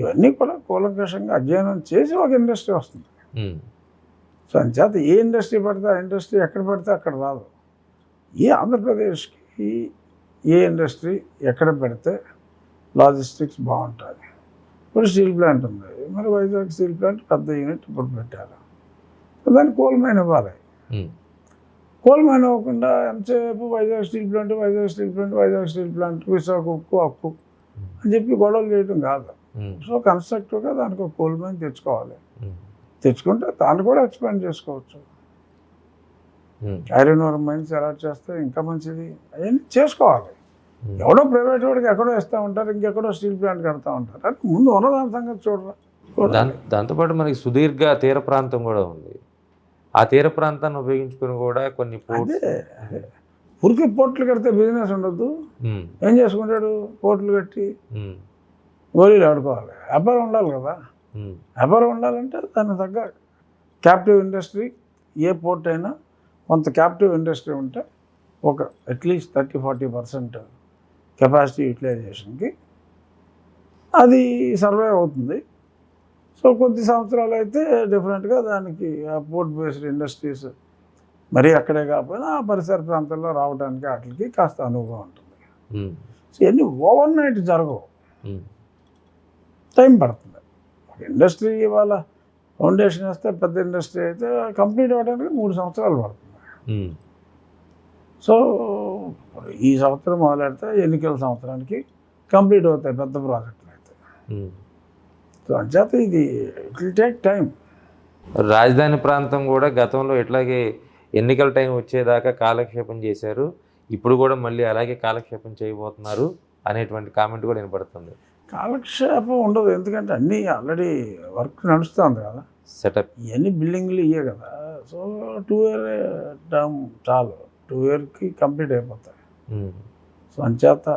Speaker 2: ఇవన్నీ కూడా కూలంకషంగా అధ్యయనం చేసి ఒక ఇండస్ట్రీ వస్తుంది. సో అంచేత ఏ ఇండస్ట్రీ పడితే ఆ ఇండస్ట్రీ ఎక్కడ పడితే అక్కడ రాదు. ఈ ఆంధ్రప్రదేశ్కి ఏ ఇండస్ట్రీ ఎక్కడ పెడితే లాజిస్టిక్స్ బాగుంటుంది. ఇప్పుడు స్టీల్ ప్లాంట్ ఉంది, మరి వైజాగ్ స్టీల్ ప్లాంట్ పెద్ద యూనిట్ ఇప్పుడు పెట్టారు. దానికి కోల్ మైన్ ఇవ్వాలి. కోల్ మైన్ అవ్వకుండా ఎంతసేపు వైజాగ్ స్టీల్ ప్లాంట్ విశాఖ ఉక్కు హక్కు అని చెప్పి గొడవలు చేయడం కాదు. సో కన్స్ట్రక్టివ్గా దానికి ఒక కోల్ మైన్ తెచ్చుకోవాలి. తెచ్చుకుంటే దాన్ని కూడా ఎక్స్పాండ్ చేసుకోవచ్చు. ఐరన్ ఓర్ మైన్స్ అలాట్ చేస్తే ఇంకా మంచిది. అవన్నీ చేసుకోవాలి. ఎవడో ప్రైవేట్ వాడికి ఎక్కడో ఇస్తూ ఉంటారు, ఇంకెక్కడో స్టీల్ ప్లాంట్ కడతా ఉంటారు. అది ముందు ఉన్నదాని సంగతి చూడరా.
Speaker 1: దాంతోపాటు మనకి సుదీర్ఘ తీర ప్రాంతం కూడా ఉంది. ఆ తీర ప్రాంతాన్ని ఉపయోగించుకొని కూడా కొన్ని
Speaker 2: ఊరికి పోర్ట్లు కడితే బిజినెస్ ఉండదు. ఏం చేసుకుంటాడు, పోర్ట్లు కట్టి గోళీలు ఆడుకోవాలి. వ్యాపారం ఉండాలి కదా. వ్యాపారం ఉండాలంటే దానికి తగ్గ క్యాప్టివ్ ఇండస్ట్రీ, ఏ పోర్ట్ అయినా కొంత క్యాప్టివ్ ఇండస్ట్రీ ఉంటే ఒక అట్లీస్ట్ 30-40% కెపాసిటీ యూటిలైజేషన్కి అది సర్వే అవుతుంది. సో కొద్ది సంవత్సరాలు అయితే డెఫినెట్గా దానికి ఆ పోర్ట్ బేస్డ్ ఇండస్ట్రీస్ మరీ అక్కడే కాకపోయినా ఆ పరిసర ప్రాంతాల్లో రావడానికి వాటికి కాస్త అనువుగా ఉంటుంది. సో ఇవన్నీ ఓవర్ నైట్ జరగవు, టైం పడుతుంది. ఒక ఇండస్ట్రీ ఇవాళ ఫౌండేషన్ వేస్తే పెద్ద ఇండస్ట్రీ అయితే కంప్లీట్ అవ్వడానికి 3 సంవత్సరాలు పడుతుంది. సో ఈ సంవత్సరం మొదలెడితే ఎన్నికల సంవత్సరానికి కంప్లీట్ అవుతాయి పెద్ద ప్రాజెక్టులు అయితే. సో అంచేత ఇది ఇట్ విల్ టేక్ టైం.
Speaker 1: రాజధాని ప్రాంతం కూడా గతంలో ఇట్లాగే ఎన్నికల టైం వచ్చేదాకా కాలక్షేపం చేశారు, ఇప్పుడు కూడా మళ్ళీ అలాగే కాలక్షేపం చేయబోతున్నారు అనేటువంటి కామెంట్ కూడా వినపడుతుంది.
Speaker 2: కాలక్షేపం ఉండదు, ఎందుకంటే అన్నీ ఆల్రెడీ వర్క్ నడుస్తుంది కదా.
Speaker 1: సెటప్
Speaker 2: ఇవన్నీ బిల్డింగ్లు ఇవే కదా. సో 2 year టర్మ్ చాలు, 2 yearకి కంప్లీట్ అయిపోతాయి. సో అంచేత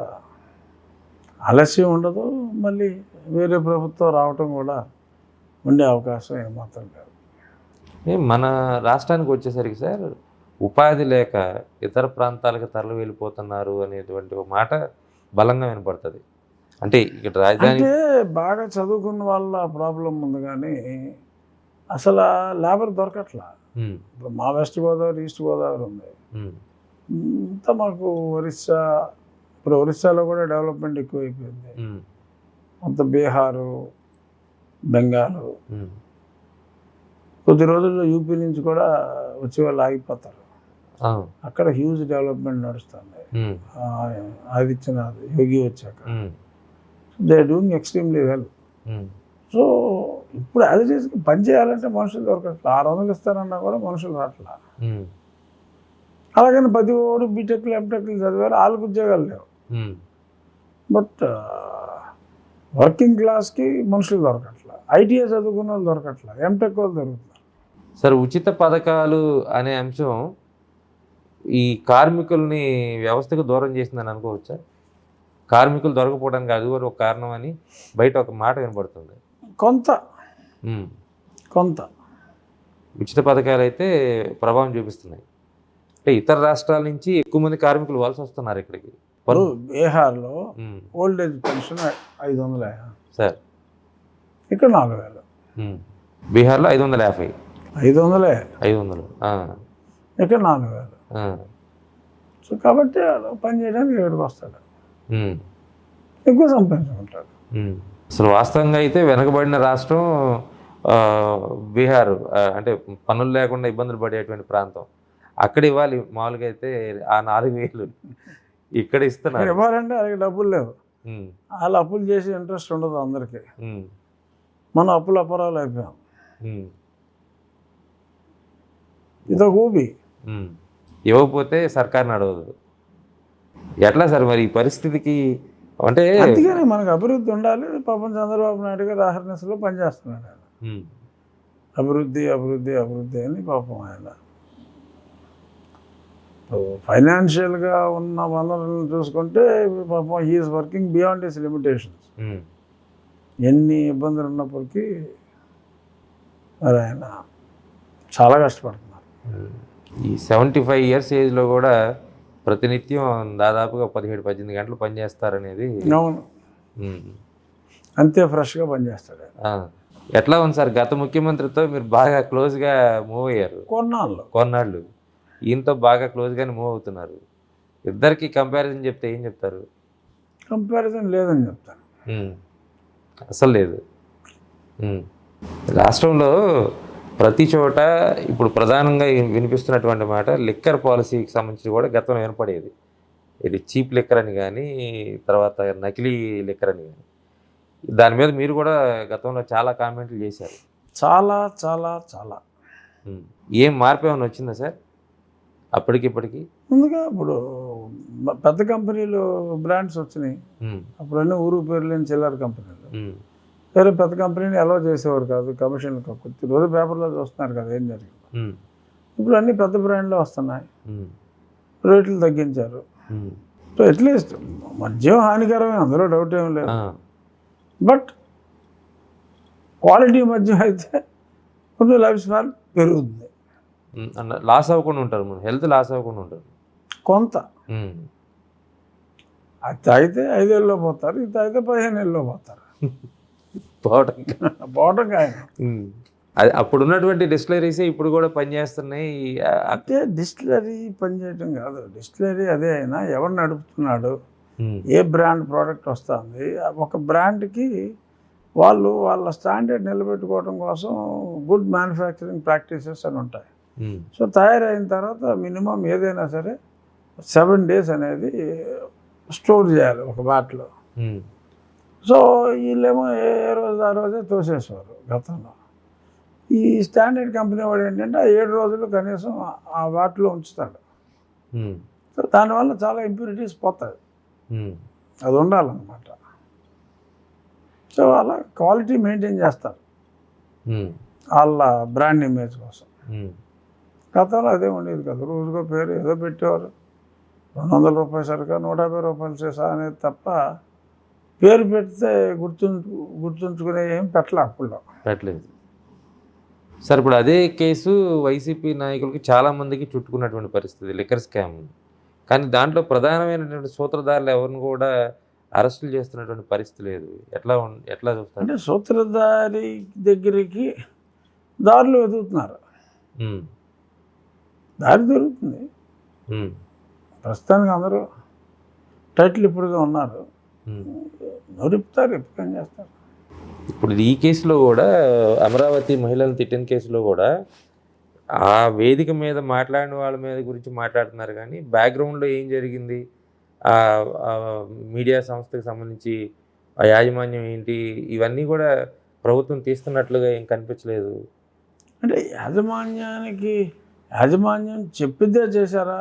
Speaker 2: ఆలస్యం ఉండదు, మళ్ళీ వేరే ప్రభుత్వం రావటం కూడా ఉండే అవకాశం ఏమాత్రం లేదు.
Speaker 1: మన రాష్ట్రానికి వచ్చేసరికి సార్ ఉపాధి లేక ఇతర ప్రాంతాలకు తరలి వెళ్ళిపోతున్నారు అనేటువంటి ఒక మాట బలంగా వినపడుతుంది. అంటే ఇక్కడ రాజధాని
Speaker 2: అంటే బాగా చదువుకున్న వాళ్ళ ప్రాబ్లం ఉంది, కానీ అసలు లేబర్ దొరకట్లా. ఇప్పుడు మా వెస్ట్ గోదావరి, ఈస్ట్ గోదావరి ఉంది, అంతా మాకు ఒరిస్సా. ఇప్పుడు ఒరిస్సాలో కూడా డెవలప్మెంట్ ఎక్కువైపోయింది. అంత బీహారు, బెంగాలు, కొద్ది రోజుల్లో యూపీ నుంచి కూడా వచ్చే వాళ్ళు ఆగిపోతారు. అక్కడ హ్యూజ్ డెవలప్మెంట్ నడుస్తుంది. ఆదిత్యనాథ్, యోగి వచ్చాక they are doing extremely well. So ఇప్పుడు యాజ్ ఇట్ ఈస్ పని చేయాలంటే మనుషులు దొరకట్లా. 600 ఇస్తారన్నా కూడా మనుషులు రావట్లా. అలాగని ప్రతి ఓడు బీటెక్లు ఎంటెక్లు చదివారు, వాళ్ళకి ఉద్యోగాలు లేవు. బట్ వర్కింగ్ క్లాస్కి మనుషులు దొరకట్లా, ఐటీఐ చదువుకున్న వాళ్ళు దొరకట్లా, ఎంటెక్ వాళ్ళు దొరుకుతున్నారు.
Speaker 1: సార్ ఉచిత పథకాలు అనే అంశం ఈ కార్మికుల్ని వ్యవస్థకు దూరం చేసిందని అనుకోవచ్చా? కార్మికులు దొరకపోవడానికి అది కూడా ఒక కారణం అని బయట ఒక మాట వినపడుతుంది.
Speaker 2: కొంత
Speaker 1: ఉచిత పథకాలు అయితే ప్రభావం చూపిస్తున్నాయి. అంటే ఇతర రాష్ట్రాల నుంచి ఎక్కువ మంది కార్మికులు వలస వస్తున్నారు ఇక్కడికి.
Speaker 2: బీహార్లో ఓల్డ్ ఏజ్ పెన్షన్ 500
Speaker 1: సార్,
Speaker 2: ఇక్కడ 4000.
Speaker 1: బీహార్లో 550.
Speaker 2: 500 ఇక్కడ 4000. సో కాబట్టి పని చేయడానికి ఇక్కడికి వస్తాడు, ఎక్కువ సంపాదించుకుంటాడు.
Speaker 1: అసలు వాస్తవంగా అయితే వెనకబడిన రాష్ట్రం బీహార్, అంటే పనులు లేకుండా ఇబ్బందులు పడేటువంటి ప్రాంతం. అక్కడ ఇవ్వాలి మామూలుగా అయితే ఆ 4000. ఇక్కడ
Speaker 2: ఇక్కడ
Speaker 1: ఇస్తున్నారు.
Speaker 2: ఇవ్వాలంటే వాళ్ళకి డబ్బులు లేవు.
Speaker 1: ఉమ్,
Speaker 2: వాళ్ళు అప్పులు చేసి ఇంట్రెస్ట్ ఉండదు అందరికీ.
Speaker 1: ఉమ్,
Speaker 2: మనం అప్పులు అపరాలు అయిపోయాం.
Speaker 1: ఉమ్,
Speaker 2: ఇదొక ఊబి.
Speaker 1: ఉమ్. ఇవ్వకపోతే సర్కార్ నడవదు. ఎట్లా సార్ మరి ఈ పరిస్థితికి? అంటే
Speaker 2: అందుకని మనకు అభివృద్ధి ఉండాలి. పాపం చంద్రబాబు నాయుడు గారు అహర్నిశలో పనిచేస్తున్నాడు ఆయన.
Speaker 1: ఉమ్,
Speaker 2: అభివృద్ధి అభివృద్ధి అభివృద్ధి అని పాపం ఆయన ఫైనాన్షియల్గా ఉన్న వనరులను చూసుకుంటే పాపం he's working beyond his limitations.
Speaker 1: Um,
Speaker 2: ఎన్ని ఇబ్బందులు ఉన్నప్పటికీ మరి ఆయన చాలా కష్టపడుతున్నారు.
Speaker 1: ఈ 75 ఇయర్స్ ఏజ్లో కూడా ప్రతినిత్యం దాదాపుగా 17-18 గంటలు పనిచేస్తారనేది.
Speaker 2: అవును,
Speaker 1: ఉమ్,
Speaker 2: అంతే ఫ్రెష్గా పనిచేస్తాడు ఆయన.
Speaker 1: ఆ. ఎట్లా ఉంది సార్? గత ముఖ్యమంత్రితో మీరు బాగా క్లోజ్గా మూవ్ అయ్యారు కొన్నాళ్ళు. ఈయనతో బాగా క్లోజ్గానే మూవ్ అవుతున్నారు. ఇద్దరికి కంపారిజన్ చెప్తే ఏం చెప్తారు?
Speaker 2: కంపారిజన్ లేదని చెప్తాను.
Speaker 1: ఉమ్, అసలు లేదు. ఉమ్. రాష్ట్రంలో ప్రతి చోట ఇప్పుడు ప్రధానంగా వినిపిస్తున్నటువంటి మాట లిక్కర్ పాలసీకి సంబంధించి కూడా గతంలో వినపడేది. ఇది చీప్ లిక్కర్ అని కానీ, తర్వాత నకిలీ లిక్కర్ అని కానీ. దాని మీద మీరు కూడా గతంలో చాలా కామెంట్లు చేశారు.
Speaker 2: చాలా చాలా చాలా.
Speaker 1: ఏం మార్పు ఏమైనా వచ్చిందా సార్ అప్పటికిప్పటికి?
Speaker 2: ముందుగా ఇప్పుడు పెద్ద కంపెనీలు బ్రాండ్స్ వచ్చినాయి. అప్పుడు అన్నీ ఊరు పేరు లేని చిల్లర కంపెనీలు. వేరే పెద్ద కంపెనీని అలౌ చేసేవారు కాదు, కమిషన్లు కక్కుర్తి. రోజు పేపర్లో చూస్తున్నారు కదా ఏం జరిగింది. ఇప్పుడు అన్ని పెద్ద బ్రాండ్లు వస్తున్నాయి, రేట్లు తగ్గించారు. సో అట్లీస్ట్ మద్యం హానికరమే, అందులో డౌట్ ఏం లేదు. బట్ క్వాలిటీ మద్యం అయితే కొంచెం లైఫ్ స్పాన్ పెరుగుతుంది.
Speaker 1: లాస్ అవ్వకుండా ఉంటారు, హెల్త్ లాస్ అవ్వకుండా ఉంటారు
Speaker 2: కొంత. అది తాగితే 5 ఏళ్ళలో పోతారు, ఇది తాగితే 15 ఏళ్ళలో పోతారు. పోవటం కాదు.
Speaker 1: అది అప్పుడు ఉన్నటువంటి డిస్టిలరీసే ఇప్పుడు కూడా పనిచేస్తున్నాయి.
Speaker 2: అంటే డిస్టిలరీ పనిచేయటం కాదు, డిస్టిలరీ అదే అయినా ఎవరు నడుపుతున్నాడు, ఏ బ్రాండ్ ప్రోడక్ట్ వస్తుంది, ఒక బ్రాండ్కి వాళ్ళు వాళ్ళ స్టాండర్డ్ నిలబెట్టుకోవడం కోసం గుడ్ మ్యానుఫ్యాక్చరింగ్ ప్రాక్టీసెస్ అని ఉంటాయి. సో తయారైన తర్వాత మినిమం ఏదైనా సరే 7 days అనేది స్టోర్ చేయాలి ఒక బాటిలో. సో వీళ్ళేమో ఏ రోజు ఆ రోజే తోసేసేవారు గతంలో. ఈ స్టాండర్డ్ కంపెనీ వాడు ఏంటంటే 7 రోజులు కనీసం ఆ బాటిలో ఉంచుతాడు. సో దానివల్ల చాలా ఇంప్యూరిటీస్ పోతాయి, అది ఉండాలన్నమాట. సో అలా క్వాలిటీ మెయింటైన్ చేస్తారు వాళ్ళ బ్రాండ్ ఇమేజ్ కోసం. గతంలో అదే ఉండేది కదా, రోజుకో పేరు ఏదో పెట్టేవారు. 200 రూపాయలు సరిగ్గా 150 రూపాయలు చేసా అనేది తప్ప పేరు పెడితే గుర్తుంచుకునే ఏం పెట్టలేదు
Speaker 1: సార్. ఇప్పుడు అదే కేసు వైసీపీ నాయకులకి చాలామందికి చుట్టుకున్నటువంటి పరిస్థితి లిక్కర్ స్కామ్. కానీ దాంట్లో ప్రధానమైనటువంటి సూత్రధారులు ఎవరిని కూడా అరెస్టులు చేస్తున్నటువంటి పరిస్థితి లేదు. ఎట్లా చూస్తారు?
Speaker 2: అంటే సూత్రధారి దగ్గరికి దారులు వెతుకుతున్నారు, దారి దొరుకుతుంది. ప్రస్తుతానికి అందరూ టైటిల్ ఇప్పుడుగా ఉన్నారు, నొరుపుతారు, ఎప్పుడు చేస్తారు.
Speaker 1: ఇప్పుడు ఈ కేసులో కూడా అమరావతి మహిళలను తిట్టిన కేసులో కూడా ఆ వేదిక మీద మాట్లాడిన వాళ్ళ మీద గురించి మాట్లాడుతున్నారు, కానీ బ్యాక్గ్రౌండ్లో ఏం జరిగింది, మీడియా సంస్థకు సంబంధించి ఆ యాజమాన్యం ఏంటి, ఇవన్నీ కూడా ప్రభుత్వం తీస్తున్నట్లుగా ఏం కనిపించలేదు.
Speaker 2: అంటే యాజమాన్యం చెప్పిద్దే చేశారా,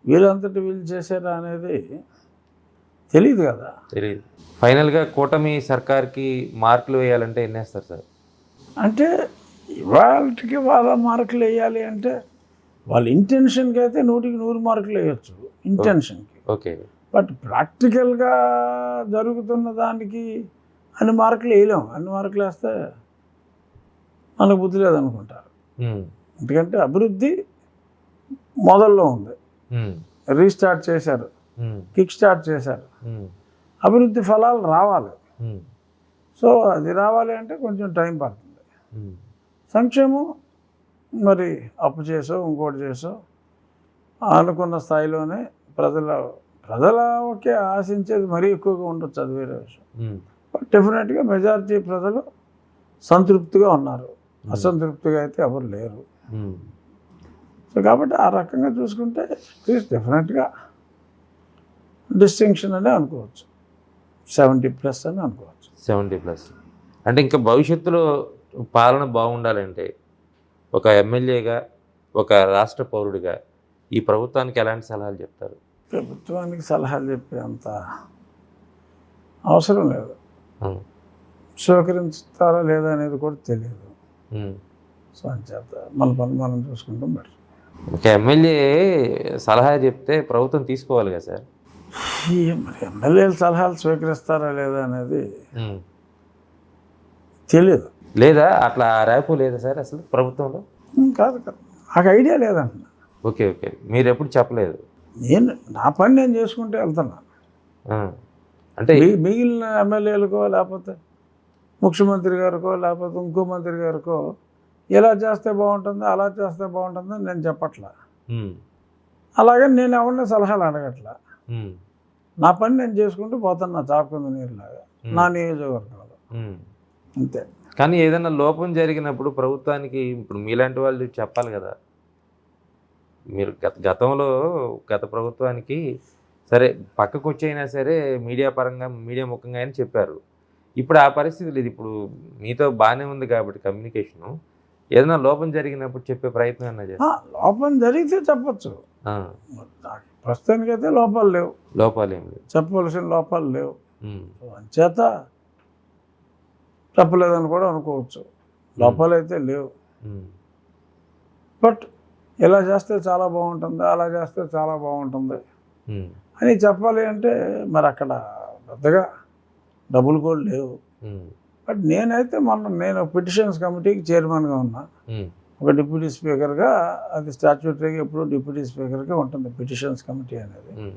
Speaker 2: వీళ్ళంతటి వీళ్ళు చేశారా అనేది తెలియదు కదా.
Speaker 1: తెలియదు. ఫైనల్గా కూటమి సర్కార్కి మార్కులు వేయాలంటే ఎన్ని వేస్తారు సార్?
Speaker 2: అంటే ఇవాళకి వాళ్ళ మార్కులు వేయాలి అంటే వాళ్ళ ఇంటెన్షన్కి అయితే 100కి 100 మార్కులు వేయచ్చు ఇంటెన్షన్కి.
Speaker 1: ఓకే.
Speaker 2: బట్ ప్రాక్టికల్గా జరుగుతున్న దానికి అన్ని మార్కులు వేయలేము. అన్ని మార్కులు వేస్తే మనకు బుద్ధి లేదనుకుంటారు. ఎందుకంటే అభివృద్ధి మొదల్లో ఉంది, రీస్టార్ట్ చేశారు, కిక్ స్టార్ట్ చేశారు, అభివృద్ధి ఫలాలు రావాలి. సో అది రావాలి అంటే కొంచెం టైం పడుతుంది. సంక్షేమం మరి అప్పు చేసో ఇంకోటి చేసో అనుకున్న స్థాయిలోనే ప్రజల ఒకే ఆశించేది మరీ ఎక్కువగా ఉండొచ్చు, అది వేరే విషయం. బట్ డెఫినెట్గా మెజారిటీ ప్రజలు సంతృప్తిగా ఉన్నారు, అసంతృప్తిగా అయితే ఎవరు లేరు. సో కాబట్టి ఆ రకంగా చూసుకుంటే డెఫినెట్గా డిస్టింక్షన్ అనే అనుకోవచ్చు, 70+ అని అనుకోవచ్చు.
Speaker 1: 70+. అంటే ఇంకా భవిష్యత్తులో పాలన బాగుండాలంటే ఒక ఎమ్మెల్యేగా, ఒక రాష్ట్ర పౌరుడిగా ఈ ప్రభుత్వానికి ఎలాంటి సలహాలు చెప్తారు?
Speaker 2: ప్రభుత్వానికి సలహాలు చెప్పే అంత అవసరం లేదు.
Speaker 1: ఉమ్,
Speaker 2: స్వీకరిస్తారా లేదా అనేది కూడా తెలియదు.
Speaker 1: ఉమ్.
Speaker 2: సో అంచేత మన పని మనం చూసుకుంటాం బెటర్.
Speaker 1: ఒక ఎమ్మెల్యే సలహా చెప్తే ప్రభుత్వం తీసుకోవాలి కదా సార్?
Speaker 2: మరి ఎమ్మెల్యేల సలహాలు స్వీకరిస్తారా లేదా అనేది
Speaker 1: ఉమ్.
Speaker 2: తెలియదు.
Speaker 1: లేదా అట్లా ర్యాపు లేదా సార్ అసలు ప్రభుత్వంలో?
Speaker 2: కాదు నాకు ఐడియా లేదంటున్నా.
Speaker 1: ఓకే, మీరు ఎప్పుడు చెప్పలేదు.
Speaker 2: నేను నా పని నేను చేసుకుంటే వెళ్తున్నాను.
Speaker 1: ఆ, అంటే
Speaker 2: మిగిలిన ఎమ్మెల్యేలకో లేకపోతే ముఖ్యమంత్రి గారికో లేకపోతే ఇంకో మంత్రి గారికో ఇలా చేస్తే బాగుంటుంది అలా చేస్తే బాగుంటుందని నేను చెప్పట్లా.
Speaker 1: ఉమ్,
Speaker 2: అలాగే నేను ఎవరిని సలహాలు అడగట్లా.
Speaker 1: ఉమ్,
Speaker 2: నా పని నేను చేసుకుంటూ పోతున్నా చాపకుంద నీరులాగా నా నియోజకవర్గంలో,
Speaker 1: ఉమ్.
Speaker 2: అంతే.
Speaker 1: కానీ ఏదైనా లోపం జరిగినప్పుడు ప్రభుత్వానికి ఇప్పుడు మీలాంటి వాళ్ళు చెప్పాలి కదా. మీరు గతంలో గత ప్రభుత్వానికి సరే పక్కకు వచ్చైనా సరే మీడియా ముఖంగా అయినా చెప్పారు. ఇప్పుడు ఆ పరిస్థితి లేదు. ఇప్పుడు మీతో బాగానే ఉంది కాబట్టి కమ్యూనికేషను. ఏదైనా లోపం జరిగినప్పుడు చెప్పే ప్రయత్నం అన్నా చేస్తారు.
Speaker 2: లోపం జరిగితే చెప్పచ్చు. ప్రస్తుతానికైతే లోపాలు లేవు.
Speaker 1: లోపాలు ఏం లేవు,
Speaker 2: చెప్పవలసిన లోపాలు లేవు.
Speaker 1: ఉమ్,
Speaker 2: అంచేత చెప్పలేదని కూడా అనుకోవచ్చు. లోపాలు అయితే లేవు.
Speaker 1: ఉమ్,
Speaker 2: బట్ ఇలా చేస్తే చాలా బాగుంటుంది అలా చేస్తే చాలా బాగుంటుంది
Speaker 1: ఉమ్,
Speaker 2: అని చెప్పాలి అంటే మరి అక్కడ పెద్దగా డబ్బులు కూడా లేవు.
Speaker 1: ఉమ్,
Speaker 2: బట్ నేనైతే నేను పిటిషన్స్ కమిటీకి చైర్మన్గా ఉన్నా.
Speaker 1: ఉమ్,
Speaker 2: ఒక డిప్యూటీ స్పీకర్గా, అది స్టాట్యూటరీగా ఎప్పుడు డిప్యూటీ స్పీకర్గా ఉంటుంది పిటిషన్స్ కమిటీ అనేది.
Speaker 1: ఉమ్,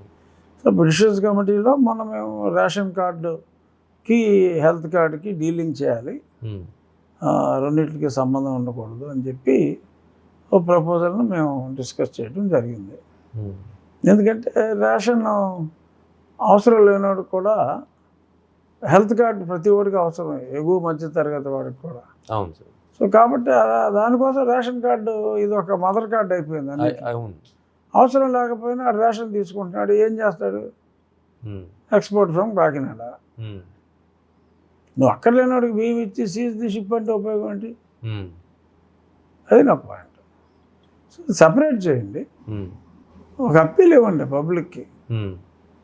Speaker 2: సో పిటిషన్స్ కమిటీలో మేము రేషన్ కార్డుకి హెల్త్ కార్డుకి డీలింగ్ చేయాలి,
Speaker 1: ఉమ్,
Speaker 2: రెండింటికి సంబంధం ఉండకూడదు అని చెప్పి ఓ ప్రపోజల్ను మేము డిస్కస్ చేయడం జరిగింది.
Speaker 1: ఉమ్.
Speaker 2: ఎందుకంటే రేషన్ అవసరం లేనివాడికి కూడా హెల్త్ కార్డు ప్రతి ఒక్కడికి అవసరం, ఎగువ మధ్య తరగతి వాడికి కూడా.
Speaker 1: అవును సార్.
Speaker 2: సో కాబట్టి దానికోసం రేషన్ కార్డు ఇది ఒక మదర్ కార్డు అయిపోయింది అన్నిటికీ.
Speaker 1: అవును.
Speaker 2: అవసరం లేకపోయినా ఆ రేషన్ తీసుకుంటున్నాడు, ఏం చేస్తాడు?
Speaker 1: ఉమ్,
Speaker 2: ఎక్స్పోర్ట్ ఫ్రమ్ కాకినాడ.
Speaker 1: ఉమ్,
Speaker 2: నువ్వు అక్కడ లేనివాడికి బియ్యం ఇచ్చి సీజ్ ది షిప్ అంటే ఉపయోగం ఏంటి?
Speaker 1: ఉమ్,
Speaker 2: అది నా పాయింట్. సో సపరేట్ చేయండి,
Speaker 1: ఉమ్,
Speaker 2: ఒక అప్పీల్ ఇవ్వండి పబ్లిక్కి.
Speaker 1: ఉమ్,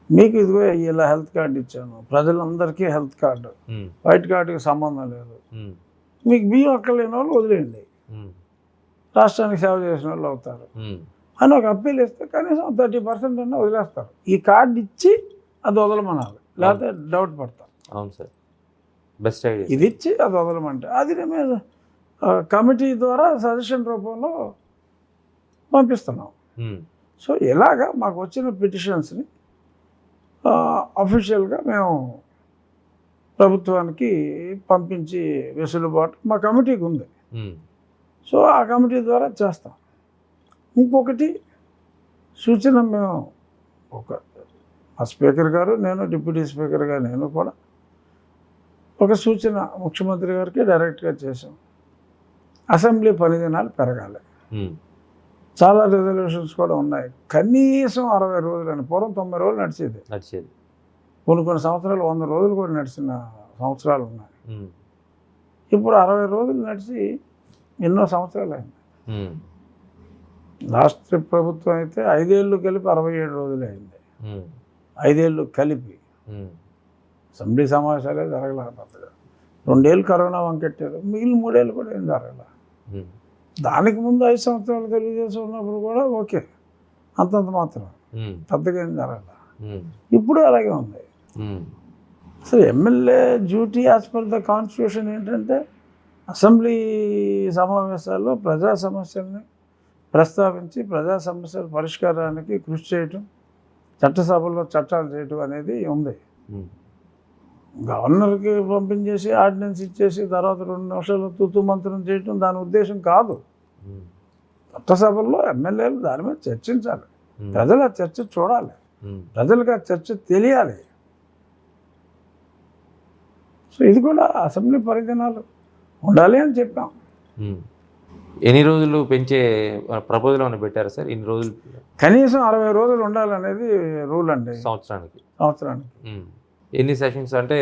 Speaker 2: మీకు ఇదిగో ఇలా హెల్త్ కార్డు ఇచ్చాను, ప్రజలందరికీ హెల్త్ కార్డు,
Speaker 1: ఉమ్,
Speaker 2: వైట్ కార్డుకి సంబంధం లేదు,
Speaker 1: ఉమ్,
Speaker 2: మీకు బియ్యం అక్కర్లేని వాళ్ళు వదిలేయండి,
Speaker 1: ఉమ్,
Speaker 2: రాష్ట్రానికి సేవ చేసిన వాళ్ళు అవుతారు
Speaker 1: ఉమ్,
Speaker 2: అని ఒక అప్పీల్ ఇస్తే కనీసం 30% అన్నా వదిలేస్తారు. ఈ కార్డు ఇచ్చి అది వదలమనాలి, లేకపోతే డౌట్ పడతారు.
Speaker 1: అవును సార్, బెస్ట్ ఐడియా.
Speaker 2: ఇది ఇచ్చి అది వదలమంటే అది మేము కమిటీ ద్వారా సజెషన్ రూపంలో పంపిస్తున్నాం.
Speaker 1: ఉమ్,
Speaker 2: సో ఇలాగా మాకు వచ్చిన పిటిషన్స్ని అఫీషియల్గా మేము ప్రభుత్వానికి పంపించి వెసులుబాటు మా కమిటీకి ఉంది.
Speaker 1: ఉమ్,
Speaker 2: సో ఆ కమిటీ ద్వారా చేస్తాం. ఇంకొకటి సూచన, మేము మా స్పీకర్ గారు, నేను డిప్యూటీ స్పీకర్గా నేను కూడా ఒక సూచన ముఖ్యమంత్రి గారికి డైరెక్ట్గా చేసాం. అసెంబ్లీ పని దినాలు పెరగాలి.
Speaker 1: ఉమ్,
Speaker 2: చాలా రిజల్యూషన్స్ కూడా ఉన్నాయి. కనీసం 60 రోజులు అని, పూర్వం 90 రోజులు నడిచేది. కొన్ని సంవత్సరాలు 100 రోజులు కూడా నడిచిన సంవత్సరాలు ఉన్నాయి.
Speaker 1: ఉమ్,
Speaker 2: ఇప్పుడు 60 రోజులు నడిచి ఎన్నో సంవత్సరాలు అయింది.
Speaker 1: ఉమ్,
Speaker 2: లాస్ట్ ప్రభుత్వం అయితే 5 ఏళ్ళు కలిపి 67 రోజులు అయింది.
Speaker 1: ఉమ్,
Speaker 2: 5 ఏళ్ళు కలిపి
Speaker 1: ఉమ్,
Speaker 2: అసెంబ్లీ సమావేశాలే జరగలేదు పెద్దగా. 2 ఏళ్ళు కరోనా వంకెట్టారు, మిగిలిన 3 ఏళ్ళు కూడా ఏం జరగలేదు.
Speaker 1: ఉమ్,
Speaker 2: దానికి ముందు 5 సంవత్సరాలు తెలుగుదేశం ఉన్నప్పుడు కూడా ఓకే, అంతంత మాత్రం,
Speaker 1: ఉమ్,
Speaker 2: పెద్దగా ఏం జరగలేదు.
Speaker 1: ఉమ్,
Speaker 2: ఇప్పుడు అలాగే ఉంది.
Speaker 1: ఉమ్,
Speaker 2: అసలు MLA duty as per the constitution ఏంటంటే అసెంబ్లీ సమావేశాల్లో ప్రజా సమస్యల్ని ప్రస్తావించి ప్రజా సమస్యల పరిష్కారానికి కృషి చేయటం, చట్టసభలో చట్టాలు చేయటం అనేది ఉంది.
Speaker 1: ఉమ్,
Speaker 2: గవర్నర్కి పంపించేసి ఆర్డినెన్స్ ఇచ్చేసి తర్వాత 2 నిమిషాలు తూతూ మంత్రం చేయటం దాని ఉద్దేశం కాదు.
Speaker 1: ఉమ్,
Speaker 2: చట్టసభల్లో ఎమ్మెల్యేలు దాని మీద చర్చించాలి,
Speaker 1: ఉమ్,
Speaker 2: ప్రజలు ఆ చర్చ చూడాలి,
Speaker 1: ఉమ్,
Speaker 2: ప్రజలకు ఆ చర్చ తెలియాలి. సో ఇది కూడా అసెంబ్లీ పరిధినాలు ఉండాలి అని చెప్పాం.
Speaker 1: ఉమ్. ఎన్ని రోజులు పెంచే ప్రపోజల్ ఏమైనా పెట్టారా సార్? ఇన్ని రోజులు
Speaker 2: కనీసం 60 రోజులు ఉండాలనేది రూల్ అండి
Speaker 1: సంవత్సరానికి.
Speaker 2: సంవత్సరానికి.
Speaker 1: ఎన్ని సెషన్స్ అంటే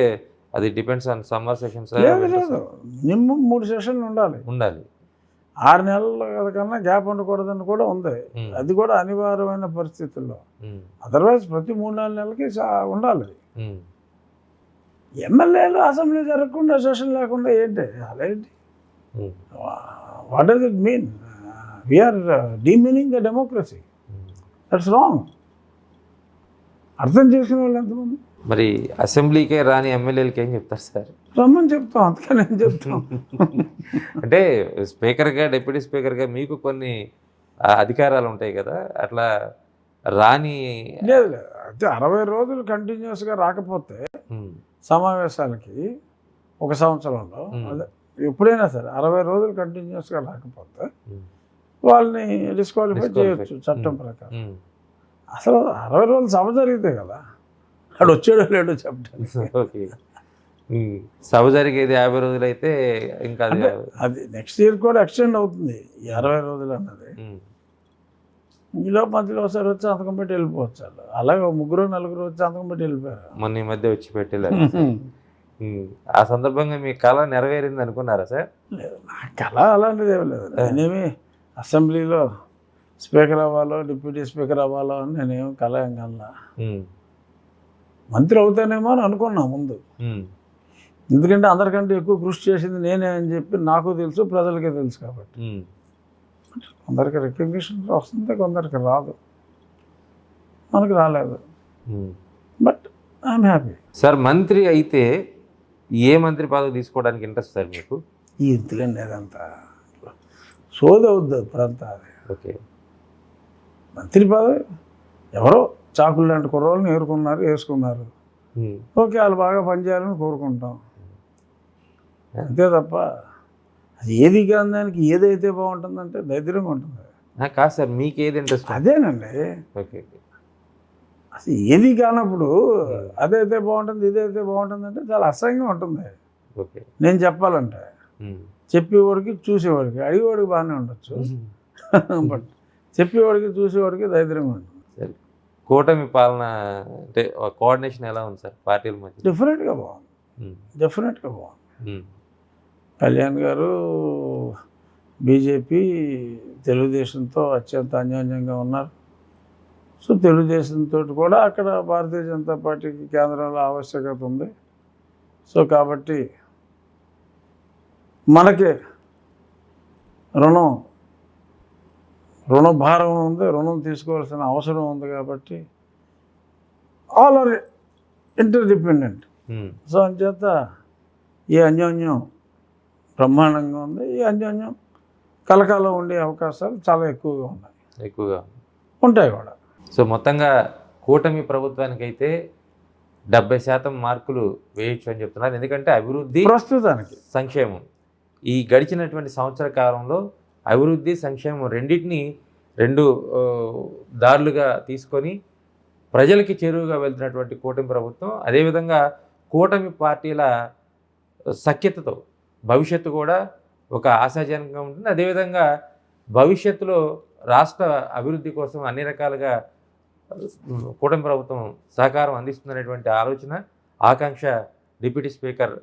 Speaker 1: అది డిపెండ్స్ ఆన్ సమ్మర్ సెషన్స్
Speaker 2: లేదు మినిమం 3 సెషన్లు ఉండాలి.
Speaker 1: ఉండాలి.
Speaker 2: 6 నెలల కన్నా గ్యాప్ ఉండకూడదని కూడా ఉంది. అది కూడా అనివార్యమైన పరిస్థితుల్లో. అదర్వైజ్ ప్రతి 3-4 నెలలకి ఉండాలి. ఎమ్మెల్యేలు అసెంబ్లీ జరగకుండా సెషన్ లేకుండా ఏంటి అదేంటి? What does it mean? We're demeaning the democracy. That's wrong. అర్థం చేసుకునే వాళ్ళు ఎంతమంది?
Speaker 1: మరి అసెంబ్లీకే రాని ఎమ్మెల్యేలకి ఏం చెప్తారు సార్?
Speaker 2: రమ్మని చెప్తాం, అందుకని ఏం చెప్తాం.
Speaker 1: అంటే స్పీకర్గా, డిప్యూటీ స్పీకర్గా మీకు కొన్ని అధికారాలు ఉంటాయి కదా, అట్లా రాని
Speaker 2: లేదు అయితే 60 రోజులు కంటిన్యూస్గా రాకపోతే సమావేశాలకి ఒక సంవత్సరంలో అదే ఎప్పుడైనా సరే 60 రోజులు కంటిన్యూస్గా రాకపోతే వాళ్ళని డిస్క్వాలిఫై చేయొచ్చు చట్టం ప్రకారం. అసలు 60 రోజులు సభ జరిగితే కదా అక్కడ వచ్చాడో లేడో చెప్పడానికి.
Speaker 1: ఓకే, సభ జరిగేది 50 రోజులు అయితే ఇంకా
Speaker 2: అది నెక్స్ట్ ఇయర్ కూడా ఎక్స్టెండ్ అవుతుంది ఈ 60 రోజులు అన్నది. ఈలో మధ్యలో ఒకసారి వచ్చి సంతకం పెట్టి వెళ్ళిపోవచ్చు. అలాగే 3-4 వచ్చి సంతకం పెట్టి వెళ్ళిపోయారు.
Speaker 1: మొన్న ఈ మధ్య వచ్చి పెట్టలేదు. ఆ సందర్భంగా మీ కళ నెరవేరింది అనుకున్నారా సార్?
Speaker 2: లేదు, నా కళ అలాంటిది ఏమి లేదు. నేనేమి అసెంబ్లీలో స్పీకర్ అవ్వాలో డిప్యూటీ స్పీకర్ అవ్వాలో అని నేనేమి కళ ఏం కల్లా. మంత్రి అవుతానేమో అని అనుకున్నా ముందు. ఎందుకంటే అందరికంటే ఎక్కువ కృషి చేసింది నేనే అని చెప్పి నాకు తెలుసు, ప్రజలకే తెలుసు. కాబట్టి కొందరికి రికగ్నిషన్ వస్తుంది, కొందరికి రాదు. మనకు రాలేదు. But I'm happy.
Speaker 1: సార్ మంత్రి అయితే ఏ మంత్రి పదవి తీసుకోవడానికి ఇంట్రెస్ట్ సార్ మీకు?
Speaker 2: ఈ ఎందుకండి అదంతా సోదవుద్ది ఇప్పుడంతా. అది
Speaker 1: ఓకే,
Speaker 2: మంత్రి పదవి ఎవరో చాకులు లాంటి కుర్రోళ్ళని వేసుకున్నారు. ఓకే, వాళ్ళు బాగా పనిచేయాలని కోరుకుంటాం అంతే తప్ప అది ఏది కాని దానికి ఏదైతే బాగుంటుందంటే దరిద్రంగా ఉంటుంది.
Speaker 1: కాదు సార్, మీకు ఏది ఇంట్రెస్ట్?
Speaker 2: అదేనండి.
Speaker 1: ఓకే,
Speaker 2: అసలు ఏది కానప్పుడు అదైతే బాగుంటుంది ఇదైతే బాగుంటుంది అంటే చాలా అసహ్యంగా ఉంటుంది.
Speaker 1: ఓకే,
Speaker 2: నేను చెప్పాలంటే చెప్పేవాడికి చూసేవాడికి అడిగేవాడికి బాగానే ఉండొచ్చు, బట్ చెప్పేవాడికి చూసేవాడికి దరిద్రంగా ఉంటుంది.
Speaker 1: కూటమి పాలన అంటే కోఆర్డినేషన్ ఎలా ఉంది సార్ పార్టీల మధ్య?
Speaker 2: డెఫినెట్గా బాగుంది. కళ్యాణ్ గారు బీజేపీ తెలుగుదేశంతో అత్యంత అన్యోన్యంగా ఉన్నారు. సో తెలుగుదేశంతో కూడా అక్కడ భారతీయ జనతా పార్టీకి కేంద్రంలో ఆవశ్యకత ఉంది. సో కాబట్టి మనకి రుణ భారం ఉంది, రుణం తీసుకోవాల్సిన అవసరం ఉంది. కాబట్టి ఆల్ ఆర్ ఇంటర్డిపెండెంట్. సో అంచేత ఈ అన్యోన్యం బ్రహ్మాండంగా ఉంది. ఈ అన్యోన్యం కలకాలం ఉండే అవకాశాలు చాలా ఎక్కువగా ఉంటాయి కూడా.
Speaker 1: సో మొత్తంగా కూటమి ప్రభుత్వానికైతే 70% మార్కులు వేయచ్చు అని చెప్తున్నారు. ఎందుకంటే అభివృద్ధి,
Speaker 2: ప్రస్తుతానికి
Speaker 1: సంక్షేమం, ఈ గడిచినటువంటి సంవత్సర కాలంలో అభివృద్ధి సంక్షేమం రెండు దారులుగా తీసుకొని ప్రజలకి చేరువుగా వెళ్తున్నటువంటి కూటమి ప్రభుత్వం. అదేవిధంగా కూటమి పార్టీల సఖ్యతతో భవిష్యత్తు కూడా ఒక ఆశాజనకంగా ఉంటుంది. అదేవిధంగా భవిష్యత్తులో రాష్ట్ర అభివృద్ధి కోసం అన్ని రకాలుగా కూటమి ప్రభుత్వం సహకారం అందిస్తుందనేటువంటి ఆలోచన, ఆకాంక్ష డిప్యూటీ స్పీకర్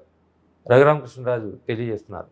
Speaker 1: రఘురామకృష్ణరాజు తెలియజేస్తున్నారు.